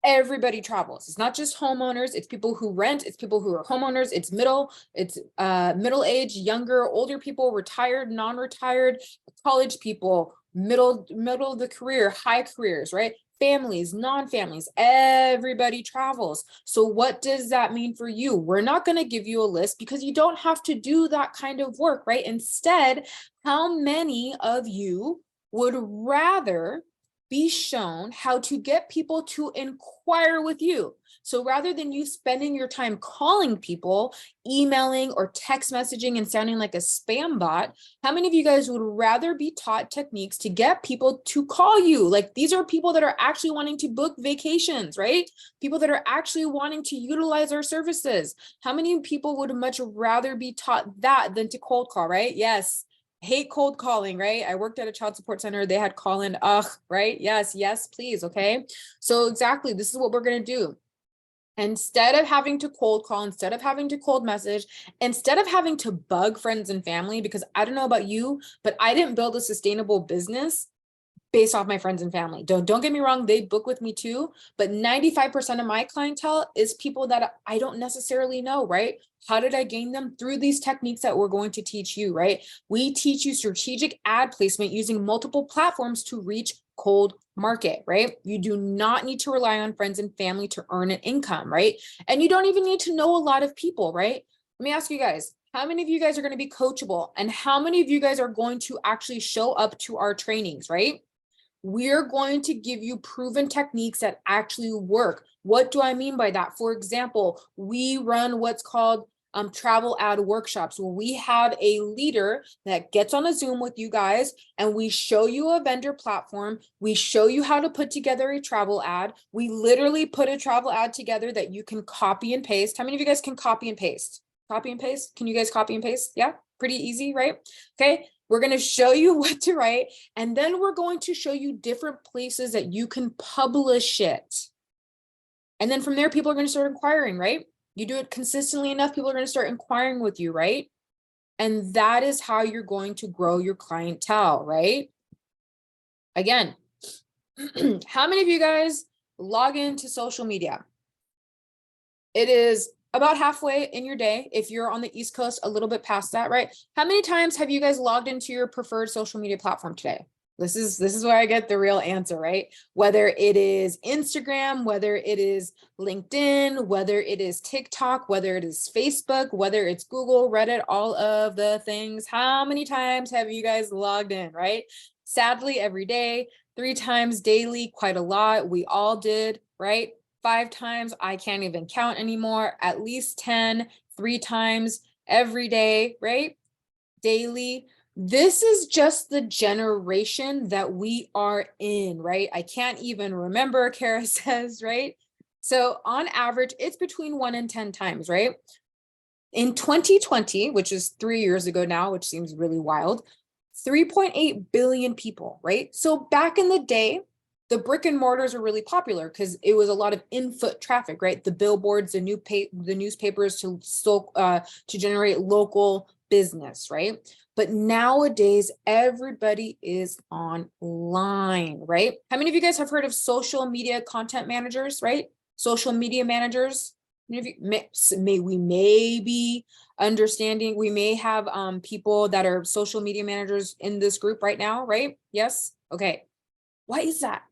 everybody travels. It's not just homeowners, it's people who rent, it's people who are homeowners, it's middle-aged, younger, older people, retired, non-retired, college people, middle of the career, high careers, right? Families, non-families, everybody travels. So what does that mean for you? We're not going to give you a list because you don't have to do that kind of work, right? Instead, how many of you would rather be shown how to get people to inquire with you? So rather than you spending your time calling people, emailing or text messaging and sounding like a spam bot, how many of you guys would rather be taught techniques to get people to call you? Like, these are people that are actually wanting to book vacations, right? People that are actually wanting to utilize our services. How many people would much rather be taught that than to cold call, right? Yes. Hate cold calling, right? I worked at a child support center. They had call in, right? Yes, please. Okay. So exactly, this is what we're going to do. Instead of having to cold call, instead of having to cold message, instead of having to bug friends and family, because I don't know about you, but I didn't build a sustainable business based off my friends and family. Don't get me wrong, they book with me too, but 95% of my clientele is people that I don't necessarily know, right? How did I gain them? Through these techniques that we're going to teach you, right? We teach you strategic ad placement using multiple platforms to reach cold market, right? You do not need to rely on friends and family to earn an income, right? And you don't even need to know a lot of people, right? Let me ask you guys, how many of you guys are going to be coachable? And how many of you guys are going to actually show up to our trainings, right? We're going to give you proven techniques that actually work. What do I mean by that? For example, we run what's called travel ad workshops, where we have a leader that gets on a Zoom with you guys and we show you a vendor platform. We show you how to put together a travel ad. We literally put a travel ad together that you can copy and paste. How many of you guys can copy and paste? Copy and paste? Can you guys copy and paste? Yeah, pretty easy, right? Okay. We're going to show you what to write, and then we're going to show you different places that you can publish it. And then from there, people are going to start inquiring, right? You do it consistently enough, people are going to start inquiring with you, right? And that is how you're going to grow your clientele, right? Again, how many of you guys log into social media? It is about halfway in your day. If you're on the East Coast, a little bit past that, right? How many times have you guys logged into your preferred social media platform today? This is where I get the real answer, right? Whether it is Instagram, whether it is LinkedIn, whether it is TikTok, whether it is Facebook, whether it's Google, Reddit, all of the things. How many times have you guys logged in, right? Sadly, every day, 3 times daily, quite a lot. We all did, right? 5 times, I can't even count anymore. At least 10, 3 times every day, right? Daily. This is just the generation that we are in, right? I can't even remember, Kara says, right? So on average, it's between 1 and 10 times, right? In 2020, which is 3 years ago now, which seems really wild, 3.8 billion people, right? So back in the day, the brick and mortars were really popular because it was a lot of in-foot traffic, right? The billboards, the newspapers to generate local business, right? But nowadays, everybody is online, right? How many of you guys have heard of social media content managers, right? Social media managers. We may be understanding, we may have people that are social media managers in this group right now, right? Yes. Okay. Why is that?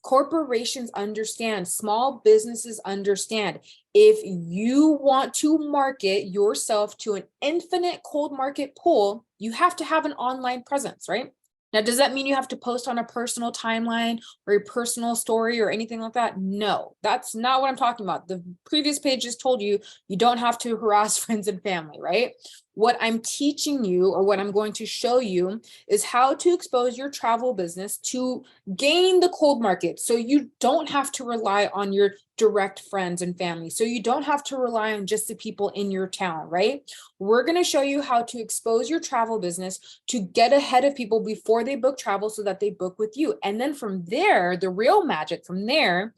Corporations understand, small businesses understand. If you want to market yourself to an infinite cold market pool, you have to have an online presence, right? Now, does that mean you have to post on a personal timeline or a personal story or anything like that? No, that's not what I'm talking about. The previous page just told you, you don't have to harass friends and family, right? What I'm teaching you, or what I'm going to show you, is how to expose your travel business to gain the cold market. So you don't have to rely on your direct friends and family. So you don't have to rely on just the people in your town, right? We're going to show you how to expose your travel business to get ahead of people before they book travel so that they book with you. And then from there, the real magic from there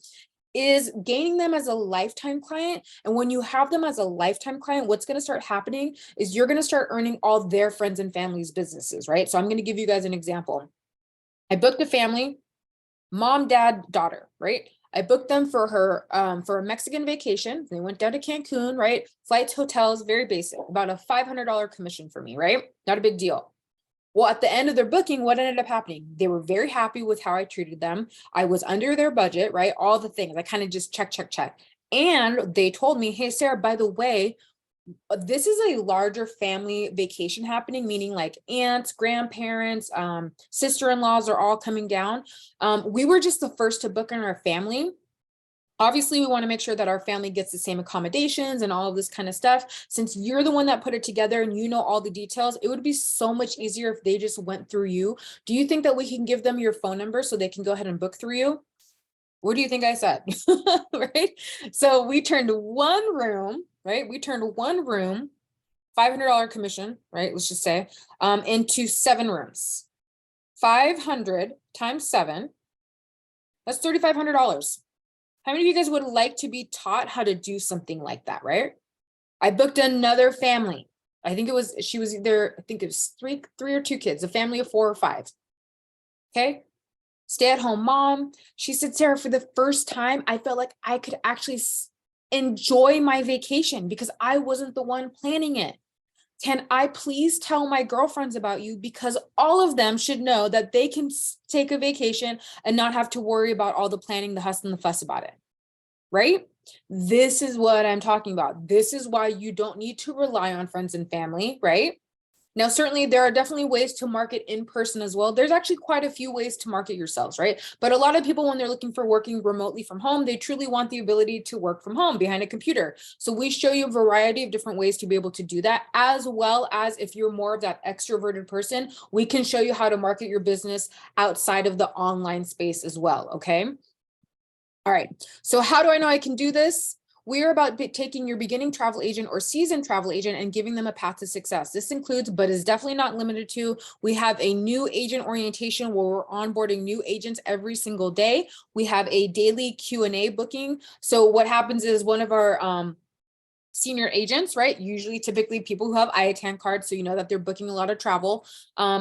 is gaining them as a lifetime client. And when you have them as a lifetime client, what's going to start happening is you're going to start earning all their friends and family's businesses, right? So I'm going to give you guys an example. I booked a family. mom, dad, daughter, right? I booked them for her for a Mexican vacation. They went down to Cancun, right? Flights, hotels, very basic, about a $500 commission for me, right? Not a big deal. Well, at the end of their booking, what ended up happening? They were very happy with how I treated them. I was under their budget, right? All the things. I kind of just check. And they told me, hey, Sarah, by the way, this is a larger family vacation happening, meaning like aunts, grandparents, sister-in-laws are all coming down. We were just the first to book in our family. Obviously, we want to make sure that our family gets the same accommodations and all of this kind of stuff. Since you're the one that put it together and you know all the details, it would be so much easier if they just went through you. Do you think that we can give them your phone number so they can go ahead and book through you? What do you think I said? Right? So we turned one room, right? We turned one room, $500 commission, right? Let's just say, into 7 rooms. 500 times 7, that's $3,500. How many of you guys would like to be taught how to do something like that, right? I booked another family. I think it was, she was either, I think it was three or 2 kids, a family of 4 or 5. Okay. Stay-at-home mom. She said, Sarah, for the first time, I felt like I could actually enjoy my vacation because I wasn't the one planning it. Can I please tell my girlfriends about you? Because all of them should know that they can take a vacation and not have to worry about all the planning, the hustle, and the fuss about it, right? This is what I'm talking about. This is why you don't need to rely on friends and family, right? Now, certainly there are definitely ways to market in person as well. There's actually quite a few ways to market yourselves, right? But a lot of people, when they're looking for working remotely from home, they truly want the ability to work from home behind a computer. So we show you a variety of different ways to be able to do that, as well as if you're more of that extroverted person, we can show you how to market your business outside of the online space as well, okay? All right, so how do I know I can do this? We're about taking your beginning travel agent or seasoned travel agent and giving them a path to success. This includes, but is definitely not limited to, we have a new agent orientation where we're onboarding new agents every single day. We have a daily Q&A booking. So what happens is one of our senior agents, right? Usually, typically people who have IATAN cards, so you know that they're booking a lot of travel.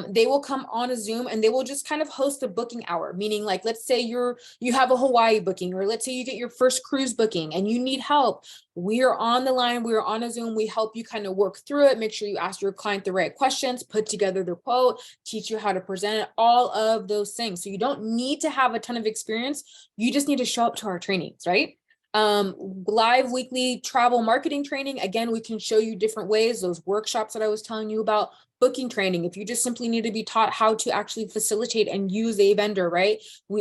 They will come on a Zoom and they will just kind of host a booking hour, meaning like, let's say you have a Hawaii booking, or let's say you get your first cruise booking and you need help. We are on the line, we are on a Zoom, we help you kind of work through it, make sure you ask your client the right questions, put together the quote, teach you how to present it, all of those things. So you don't need to have a ton of experience. You just need to show up to our trainings, right? Live weekly travel marketing training. Again, we can show you different ways, those workshops that I was telling you about. Booking training, if you just simply need to be taught how to actually facilitate and use a vendor, right?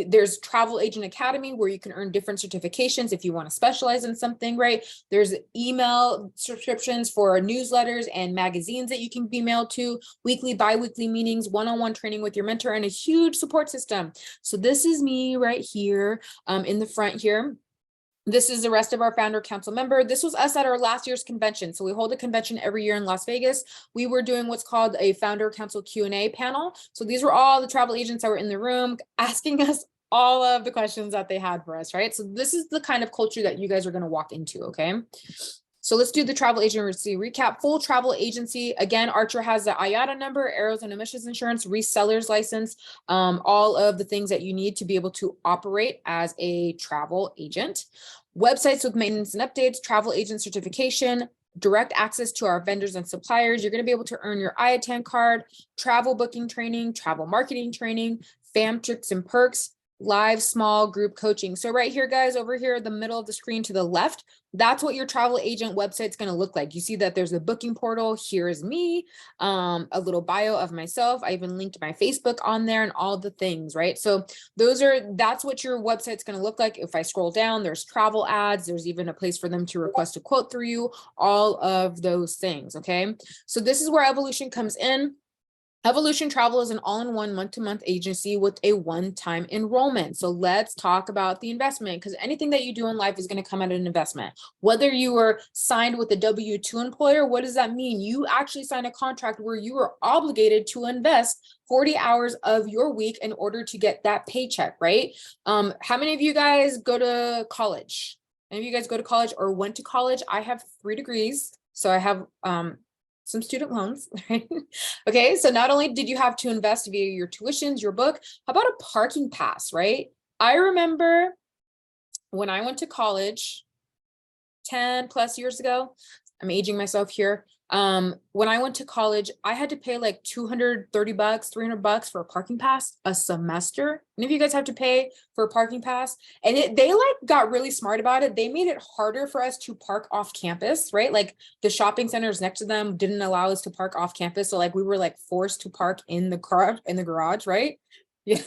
There's Travel Agent Academy where you can earn different certifications if you want to specialize in something, right? There's email subscriptions for newsletters and magazines that you can be mailed to, weekly, bi-weekly meetings, one-on-one training with your mentor, and a huge support system. So this is me right here in the front here. This is the rest of our founder council member. This was us at our last year's convention. So we hold a convention every year in Las Vegas. We were doing what's called a founder council Q&A panel. So these were all the travel agents that were in the room asking us all of the questions that they had for us, right? So this is the kind of culture that you guys are going to walk into, okay? So let's do the travel agency recap. Full travel agency. Again, Archer has the IATA number, errors and emissions insurance, reseller's license, all of the things that you need to be able to operate as a travel agent. Websites with maintenance and updates, travel agent certification, direct access to our vendors and suppliers. You're going to be able to earn your IATAN card, travel booking training, travel marketing training, fam tricks and perks, live small group coaching. So right here, guys, over here, the middle of the screen to the left, that's what your travel agent website is going to look like. You see that there's a booking portal. Here is me, a little bio of myself. I even linked my Facebook on there and all the things, right? So that's what your website's going to look like. If I scroll down, there's travel ads. There's even a place for them to request a quote through you, all of those things. Okay. So this is where Evolution comes in. Evolution Travel is an all-in-one month-to-month agency with a one-time enrollment. So let's talk about the investment, because anything that you do in life is going to come at an investment. Whether you are signed with a W-2 employer, what does that mean? You actually sign a contract where you are obligated to invest 40 hours of your week in order to get that paycheck, right? How many of you guys go to college? Any of you guys go to college or went to college? I have 3 degrees. So I have some student loans, right? Okay, so not only did you have to invest via your tuitions, your book, how about a parking pass, right? I remember when I went to college 10 plus years ago, I'm aging myself here. When I went to college, I had to pay like $230, $300 for a parking pass a semester. And if you guys have to pay for a parking pass, and they like got really smart about it. They made it harder for us to park off campus, right? Like the shopping centers next to them didn't allow us to park off campus. So like we were like forced to park in the garage, right? Yeah.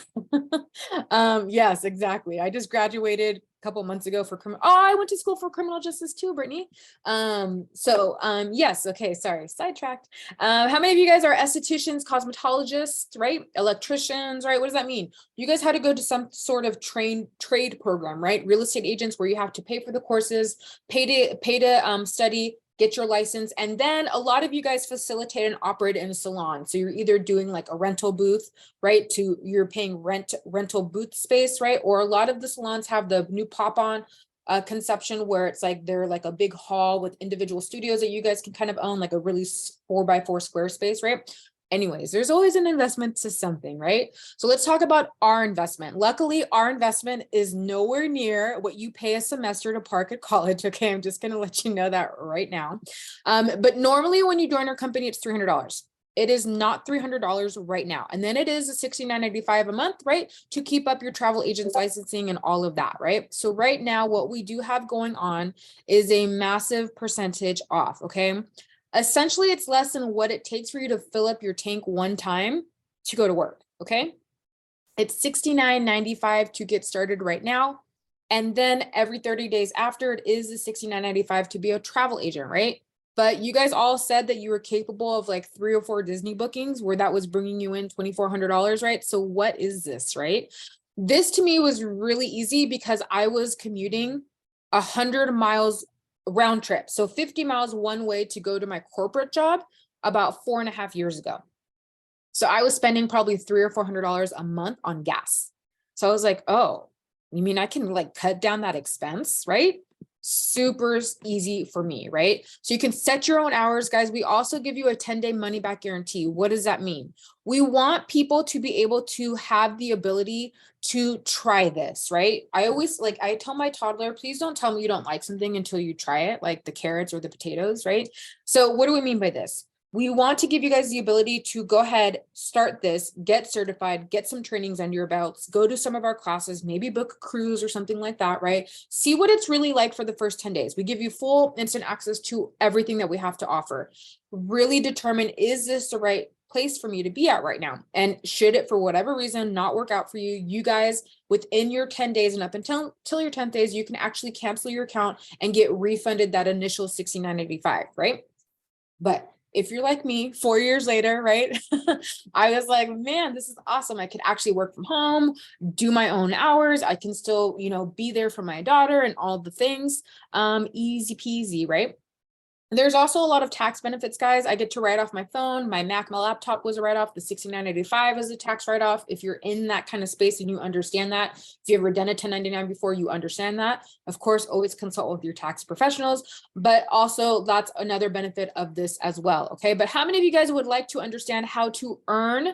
Yes, exactly. I just graduated a couple months ago for criminal. Oh, I went to school for criminal justice too, Brittany. Yes. Okay. Sorry. Sidetracked. How many of you guys are estheticians, cosmetologists, right? Electricians, right? What does that mean? You guys had to go to some sort of trade program, right? Real estate agents where you have to pay for the courses, pay to study, get your license. And then a lot of you guys facilitate and operate in a salon. So you're either doing like a rental booth, right? You're paying rental booth space, right? Or a lot of the salons have the new pop-on conception where it's like they're like a big hall with individual studios that you guys can kind of own, like a really 4x4 square space, right? Anyways, there's always an investment to something, right? So let's talk about our investment. Luckily, our investment is nowhere near what you pay a semester to park at college. Okay, I'm just gonna let you know that right now. But normally when you join our company, it's $300. It is not $300 right now. And then it is a $69.95 a month, right? To keep up your travel agent's licensing and all of that, right? So right now, what we do have going on is a massive percentage off, okay? Essentially, it's less than what it takes for you to fill up your tank one time to go to work, okay? It's $69.95 to get started right now. And then every 30 days after, it is the $69.95 to be a travel agent, right? But you guys all said that you were capable of like 3 or 4 Disney bookings where that was bringing you in $2,400, right? So what is this, right? This to me was really easy because I was commuting 100 miles round trip. So 50 miles one way to go to my corporate job about 4.5 years ago. So I was spending probably $300 or $400 a month on gas. So I was like, oh, you mean I can like cut down that expense, right? Super easy for me, right? So you can set your own hours, guys. We also give you a 10-day money back guarantee. What does that mean? We want people to be able to have the ability to try this, right? I tell my toddler, please don't tell me you don't like something until you try it, like the carrots or the potatoes, right? So what do we mean by this? We want to give you guys the ability to go ahead, start this, get certified, get some trainings under your belts, go to some of our classes, maybe book a cruise or something like that, right? See what it's really like for the first 10 days. We give you full instant access to everything that we have to offer. Really determine, is this the right place for me to be at right now? And should it, for whatever reason, not work out for you, you guys, within your 10 days and up until your 10th days, you can actually cancel your account and get refunded that initial $69.85, right? But if you're like me, 4 years later, right? I was like, man, this is awesome. I could actually work from home, do my own hours. I can still, be there for my daughter and all the things. Easy peasy, right? There's also a lot of tax benefits, guys. I get to write off my phone. My Mac, my laptop was a write-off. The $69.85 is a tax write-off. If you're in that kind of space and you understand that, if you've ever done a 1099 before, you understand that. Of course, always consult with your tax professionals, but also that's another benefit of this as well, okay? But how many of you guys would like to understand how to earn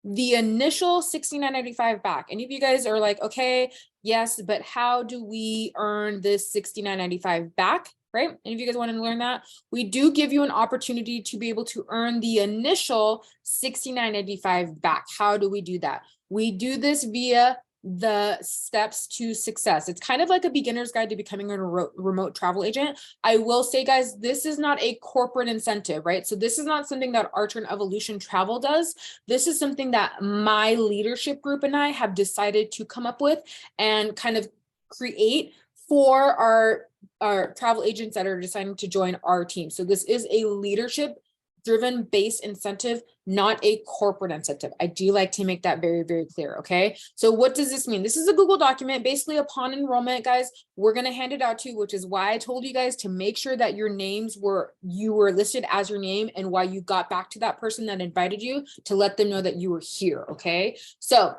the initial $69.95 back? Any of you guys are like, okay, yes, but how do we earn this $69.95 back? Right? Any of you guys want to learn that? We do give you an opportunity to be able to earn the initial $69.85 back. How do we do that? We do this via the steps to success. It's kind of like a beginner's guide to becoming a remote travel agent. I will say, guys, this is not a corporate incentive, right? So this is not something that Archer and Evolution Travel does. This is something that my leadership group and I have decided to come up with and kind of create for our travel agents that are deciding to join our team. So this is a leadership driven based incentive, not a corporate incentive. I do like to make that very, very clear. Okay. So what does this mean? This is a Google document. Basically, upon enrollment, guys, we're going to hand it out to you, which is why I told you guys to make sure that your names were listed as your name, and why you got back to that person that invited you to let them know that you were here. Okay. So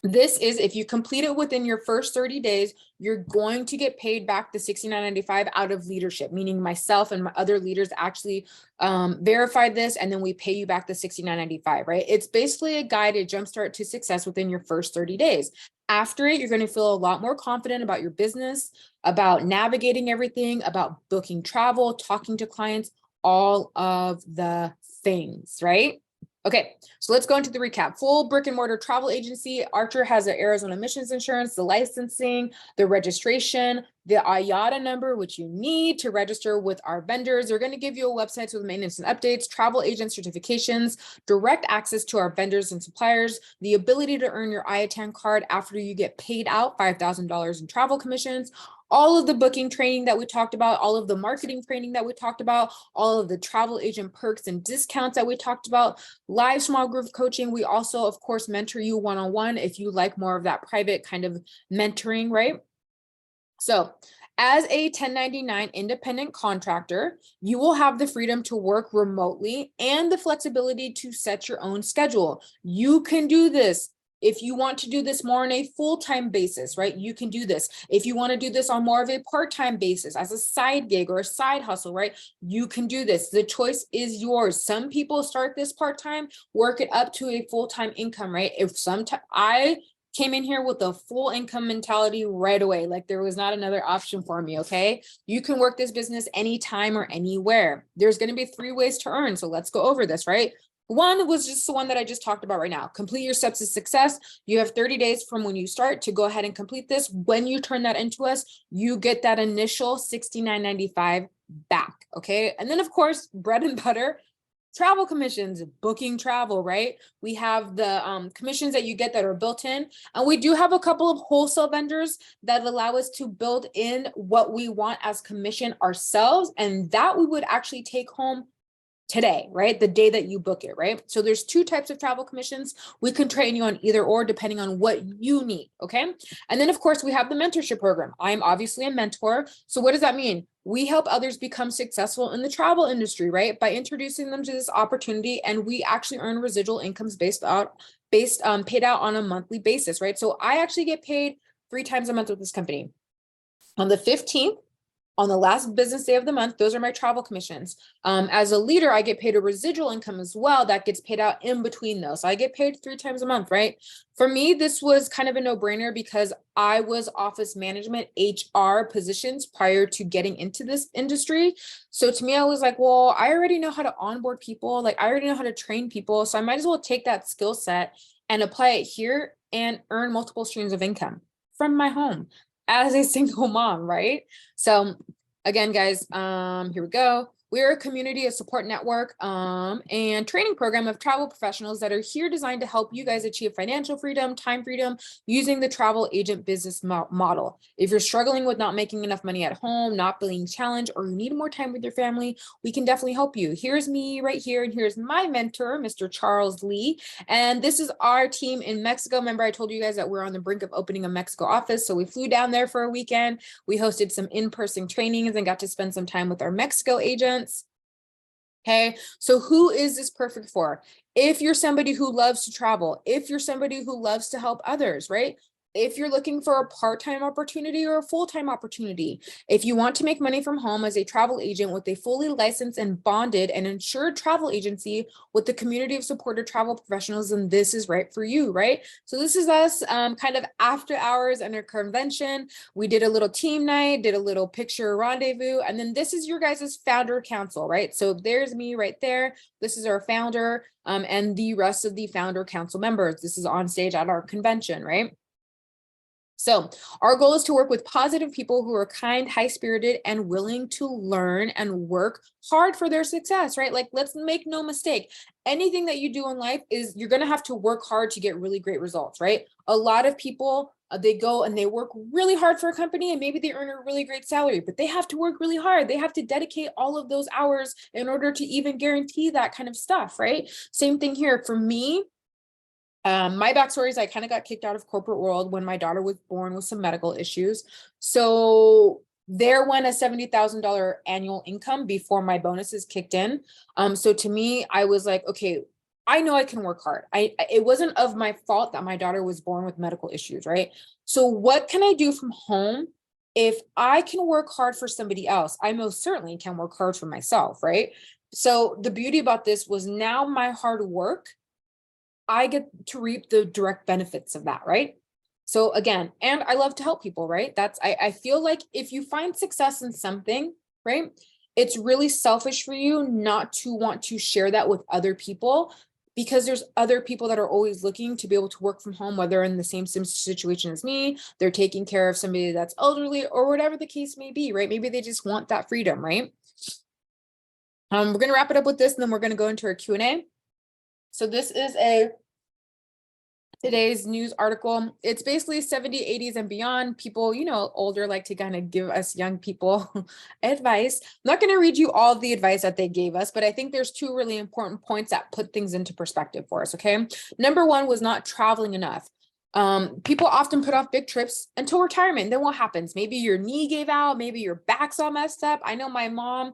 This is, if you complete it within your first 30 days, you're going to get paid back the $69.95 out of leadership, meaning myself and my other leaders actually verified this, and then we pay you back the $69.95, right? It's basically a guide to jumpstart to success within your first 30 days. After it, you're going to feel a lot more confident about your business, about navigating everything, about booking travel, talking to clients, all of the things, right? Okay, so let's go into the recap. Full brick and mortar travel agency. Archer has an Arizona emissions insurance, the licensing, the registration, the IATA number, which you need to register with our vendors. They're going to give you a website with maintenance and updates, travel agent certifications, direct access to our vendors and suppliers, the ability to earn your IATAN card after you get paid out $5,000 in travel commissions, all of the booking training that we talked about, all of the marketing training that we talked about, all of the travel agent perks and discounts that we talked about, live small group coaching. We also, of course, mentor you one-on-one if you like more of that private kind of mentoring, right? So as a 1099 independent contractor, you will have the freedom to work remotely and the flexibility to set your own schedule. You can do this. If you want to do this more on a full-time basis, right? You can do this. If you want to do this on more of a part-time basis as a side gig or a side hustle, right? You can do this. The choice is yours. Some people start this part-time, work it up to a full-time income, right? If I came in here with a full income mentality right away, like there was not another option for me, okay? You can work this business anytime or anywhere. There's going to be 3 ways to earn. So let's go over this, right? One was just the one that I just talked about right now. Complete your steps to success. You have 30 days from when you start to go ahead and complete this. When you turn that into us, you get that initial $69.95 back, okay? And then of course, bread and butter, travel commissions, booking travel, right? We have the commissions that you get that are built in. And we do have a couple of wholesale vendors that allow us to build in what we want as commission ourselves. And that we would actually take home today, right? The day that you book it, right? So there's 2 types of travel commissions. We can train you on either or depending on what you need, okay? And then of course we have the mentorship program. I'm obviously a mentor. So what does that mean? We help others become successful in the travel industry, right? By introducing them to this opportunity, and we actually earn residual incomes paid out on a monthly basis, right? So I actually get paid 3 times a month with this company. On the 15th, on the last business day of the month, those are my travel commissions. As a leader, I get paid a residual income as well that gets paid out in between those. So I get paid 3 times a month, right? For me, this was kind of a no-brainer because I was office management HR positions prior to getting into this industry. So to me, I was like, well, I already know how to onboard people. Like I already know how to train people. So I might as well take that skill set and apply it here and earn multiple streams of income from my home as a single mom, right? So again, guys, here we go. We're a community, a support network, and training program of travel professionals that are here designed to help you guys achieve financial freedom, time freedom, using the travel agent business model. If you're struggling with not making enough money at home, not feeling challenged, or you need more time with your family, we can definitely help you. Here's me right here, and here's my mentor, Mr. Charles Lee. And this is our team in Mexico. Remember, I told you guys that we're on the brink of opening a Mexico office. So we flew down there for a weekend. We hosted some in-person trainings and got to spend some time with our Mexico agents. Okay, so who is this perfect for? If you're somebody who loves to travel, if you're somebody who loves to help others, right? If you're looking for a part-time opportunity or a full-time opportunity, if you want to make money from home as a travel agent with a fully licensed and bonded and insured travel agency with the community of supported travel professionals, then this is right for you, right? So this is us kind of after hours and a convention. We did a little team night, did a little picture rendezvous, and then this is your guys' founder council, right? So there's me right there. This is our founder and the rest of the founder council members. This is on stage at our convention, right? So our goal is to work with positive people who are kind, high-spirited, and willing to learn and work hard for their success, right? Like, let's make no mistake. Anything that you do in life is you're going to have to work hard to get really great results, right? A lot of people, they go and they work really hard for a company and maybe they earn a really great salary, but they have to work really hard. They have to dedicate all of those hours in order to even guarantee that kind of stuff, right? Same thing here for me. My backstory is I kind of got kicked out of corporate world when my daughter was born with some medical issues. So there went a $70,000 annual income before my bonuses kicked in. So to me, I was like, okay, I know I can work hard. It wasn't of my fault that my daughter was born with medical issues, right? So what can I do from home? If I can work hard for somebody else, I most certainly can work hard for myself, right? So the beauty about this was now my hard work, I get to reap the direct benefits of that, right? So again, and I love to help people, right? I feel like if you find success in something, right, it's really selfish for you not to want to share that with other people, because there's other people that are always looking to be able to work from home, whether in the same situation as me, they're taking care of somebody that's elderly or whatever the case may be, right? Maybe they just want that freedom, right? We're going to wrap it up with this, and then we're going to go into our Q&A. So this is today's news article. It's basically 70s, 80s and beyond. People, you know, older like to kind of give us young people advice. I'm not going to read you all the advice that they gave us, but I think there's two really important points that put things into perspective for us, okay? Number one was not traveling enough. People often put off big trips until retirement. Then what happens? Maybe your knee gave out, maybe your back's all messed up. I know my mom,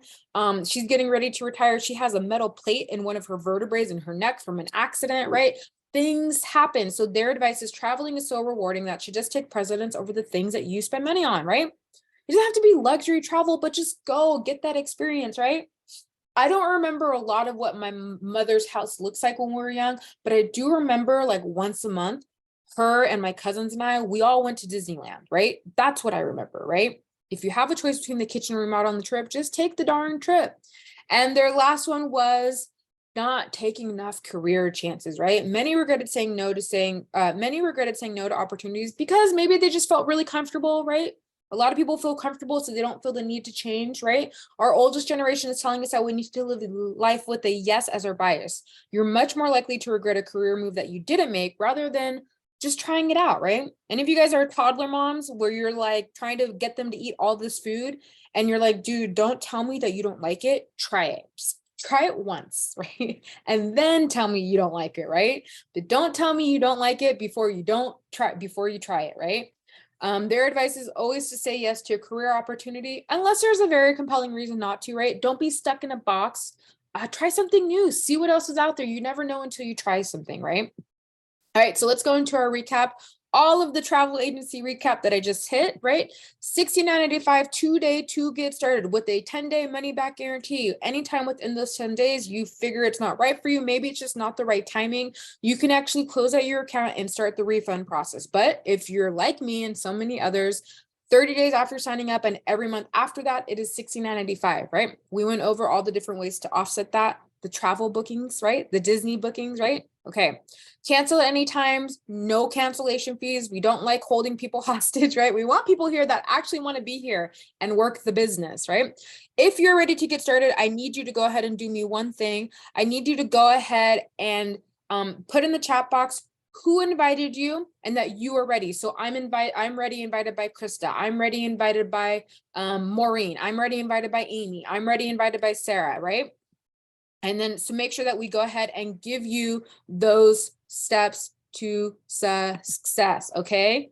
she's getting ready to retire. She has a metal plate in one of her vertebrae in her neck from an accident, right? Things happen. So their advice is traveling is so rewarding that should just take precedence over the things that you spend money on, right? It doesn't have to be luxury travel, but just go get that experience, right? I don't remember a lot of what my mother's house looks like when we were young, but I do remember like once a month, her and my cousins and I, we all went to Disneyland, right? That's what I remember, right? If you have a choice between the kitchen remodel on the trip, just take the darn trip. And their last one was not taking enough career chances, right? Many regretted saying no to opportunities because maybe they just felt really comfortable, right? A lot of people feel comfortable, so they don't feel the need to change, right? Our oldest generation is telling us that we need to live life with a yes as our bias. You're much more likely to regret a career move that you didn't make rather than just trying it out, right? And if you guys are toddler moms where you're like trying to get them to eat all this food and you're like, dude, don't tell me that you don't like it, try it. Just try it once, right? And then tell me you don't like it, right? But don't tell me you don't like it before you try it, right? Their advice is always to say yes to a career opportunity, unless there's a very compelling reason not to, right? Don't be stuck in a box. Try something new, see what else is out there. You never know until you try something, right? All right, so let's go into our recap. All of the travel agency recap that I just hit, right? $69.95 2-day to get started with a 10-day money back guarantee. Anytime within those 10 days, you figure it's not right for you, maybe it's just not the right timing, you can actually close out your account and start the refund process. But if you're like me and so many others, 30 days after signing up and every month after that, it is $69.95, right? We went over all the different ways to offset that. The travel bookings, right? The Disney bookings, right? Okay. Cancel at any times, no cancellation fees. We don't like holding people hostage, right? We want people here that actually want to be here and work the business, right? If you're ready to get started, I need you to go ahead and do me one thing. I need you to go ahead and put in the chat box who invited you and that you are ready. So I'm ready invited by Krista. I'm ready invited by Maureen. I'm ready invited by Amy. I'm ready invited by Sarah, right? And then so make sure that we go ahead and give you those steps to success, okay?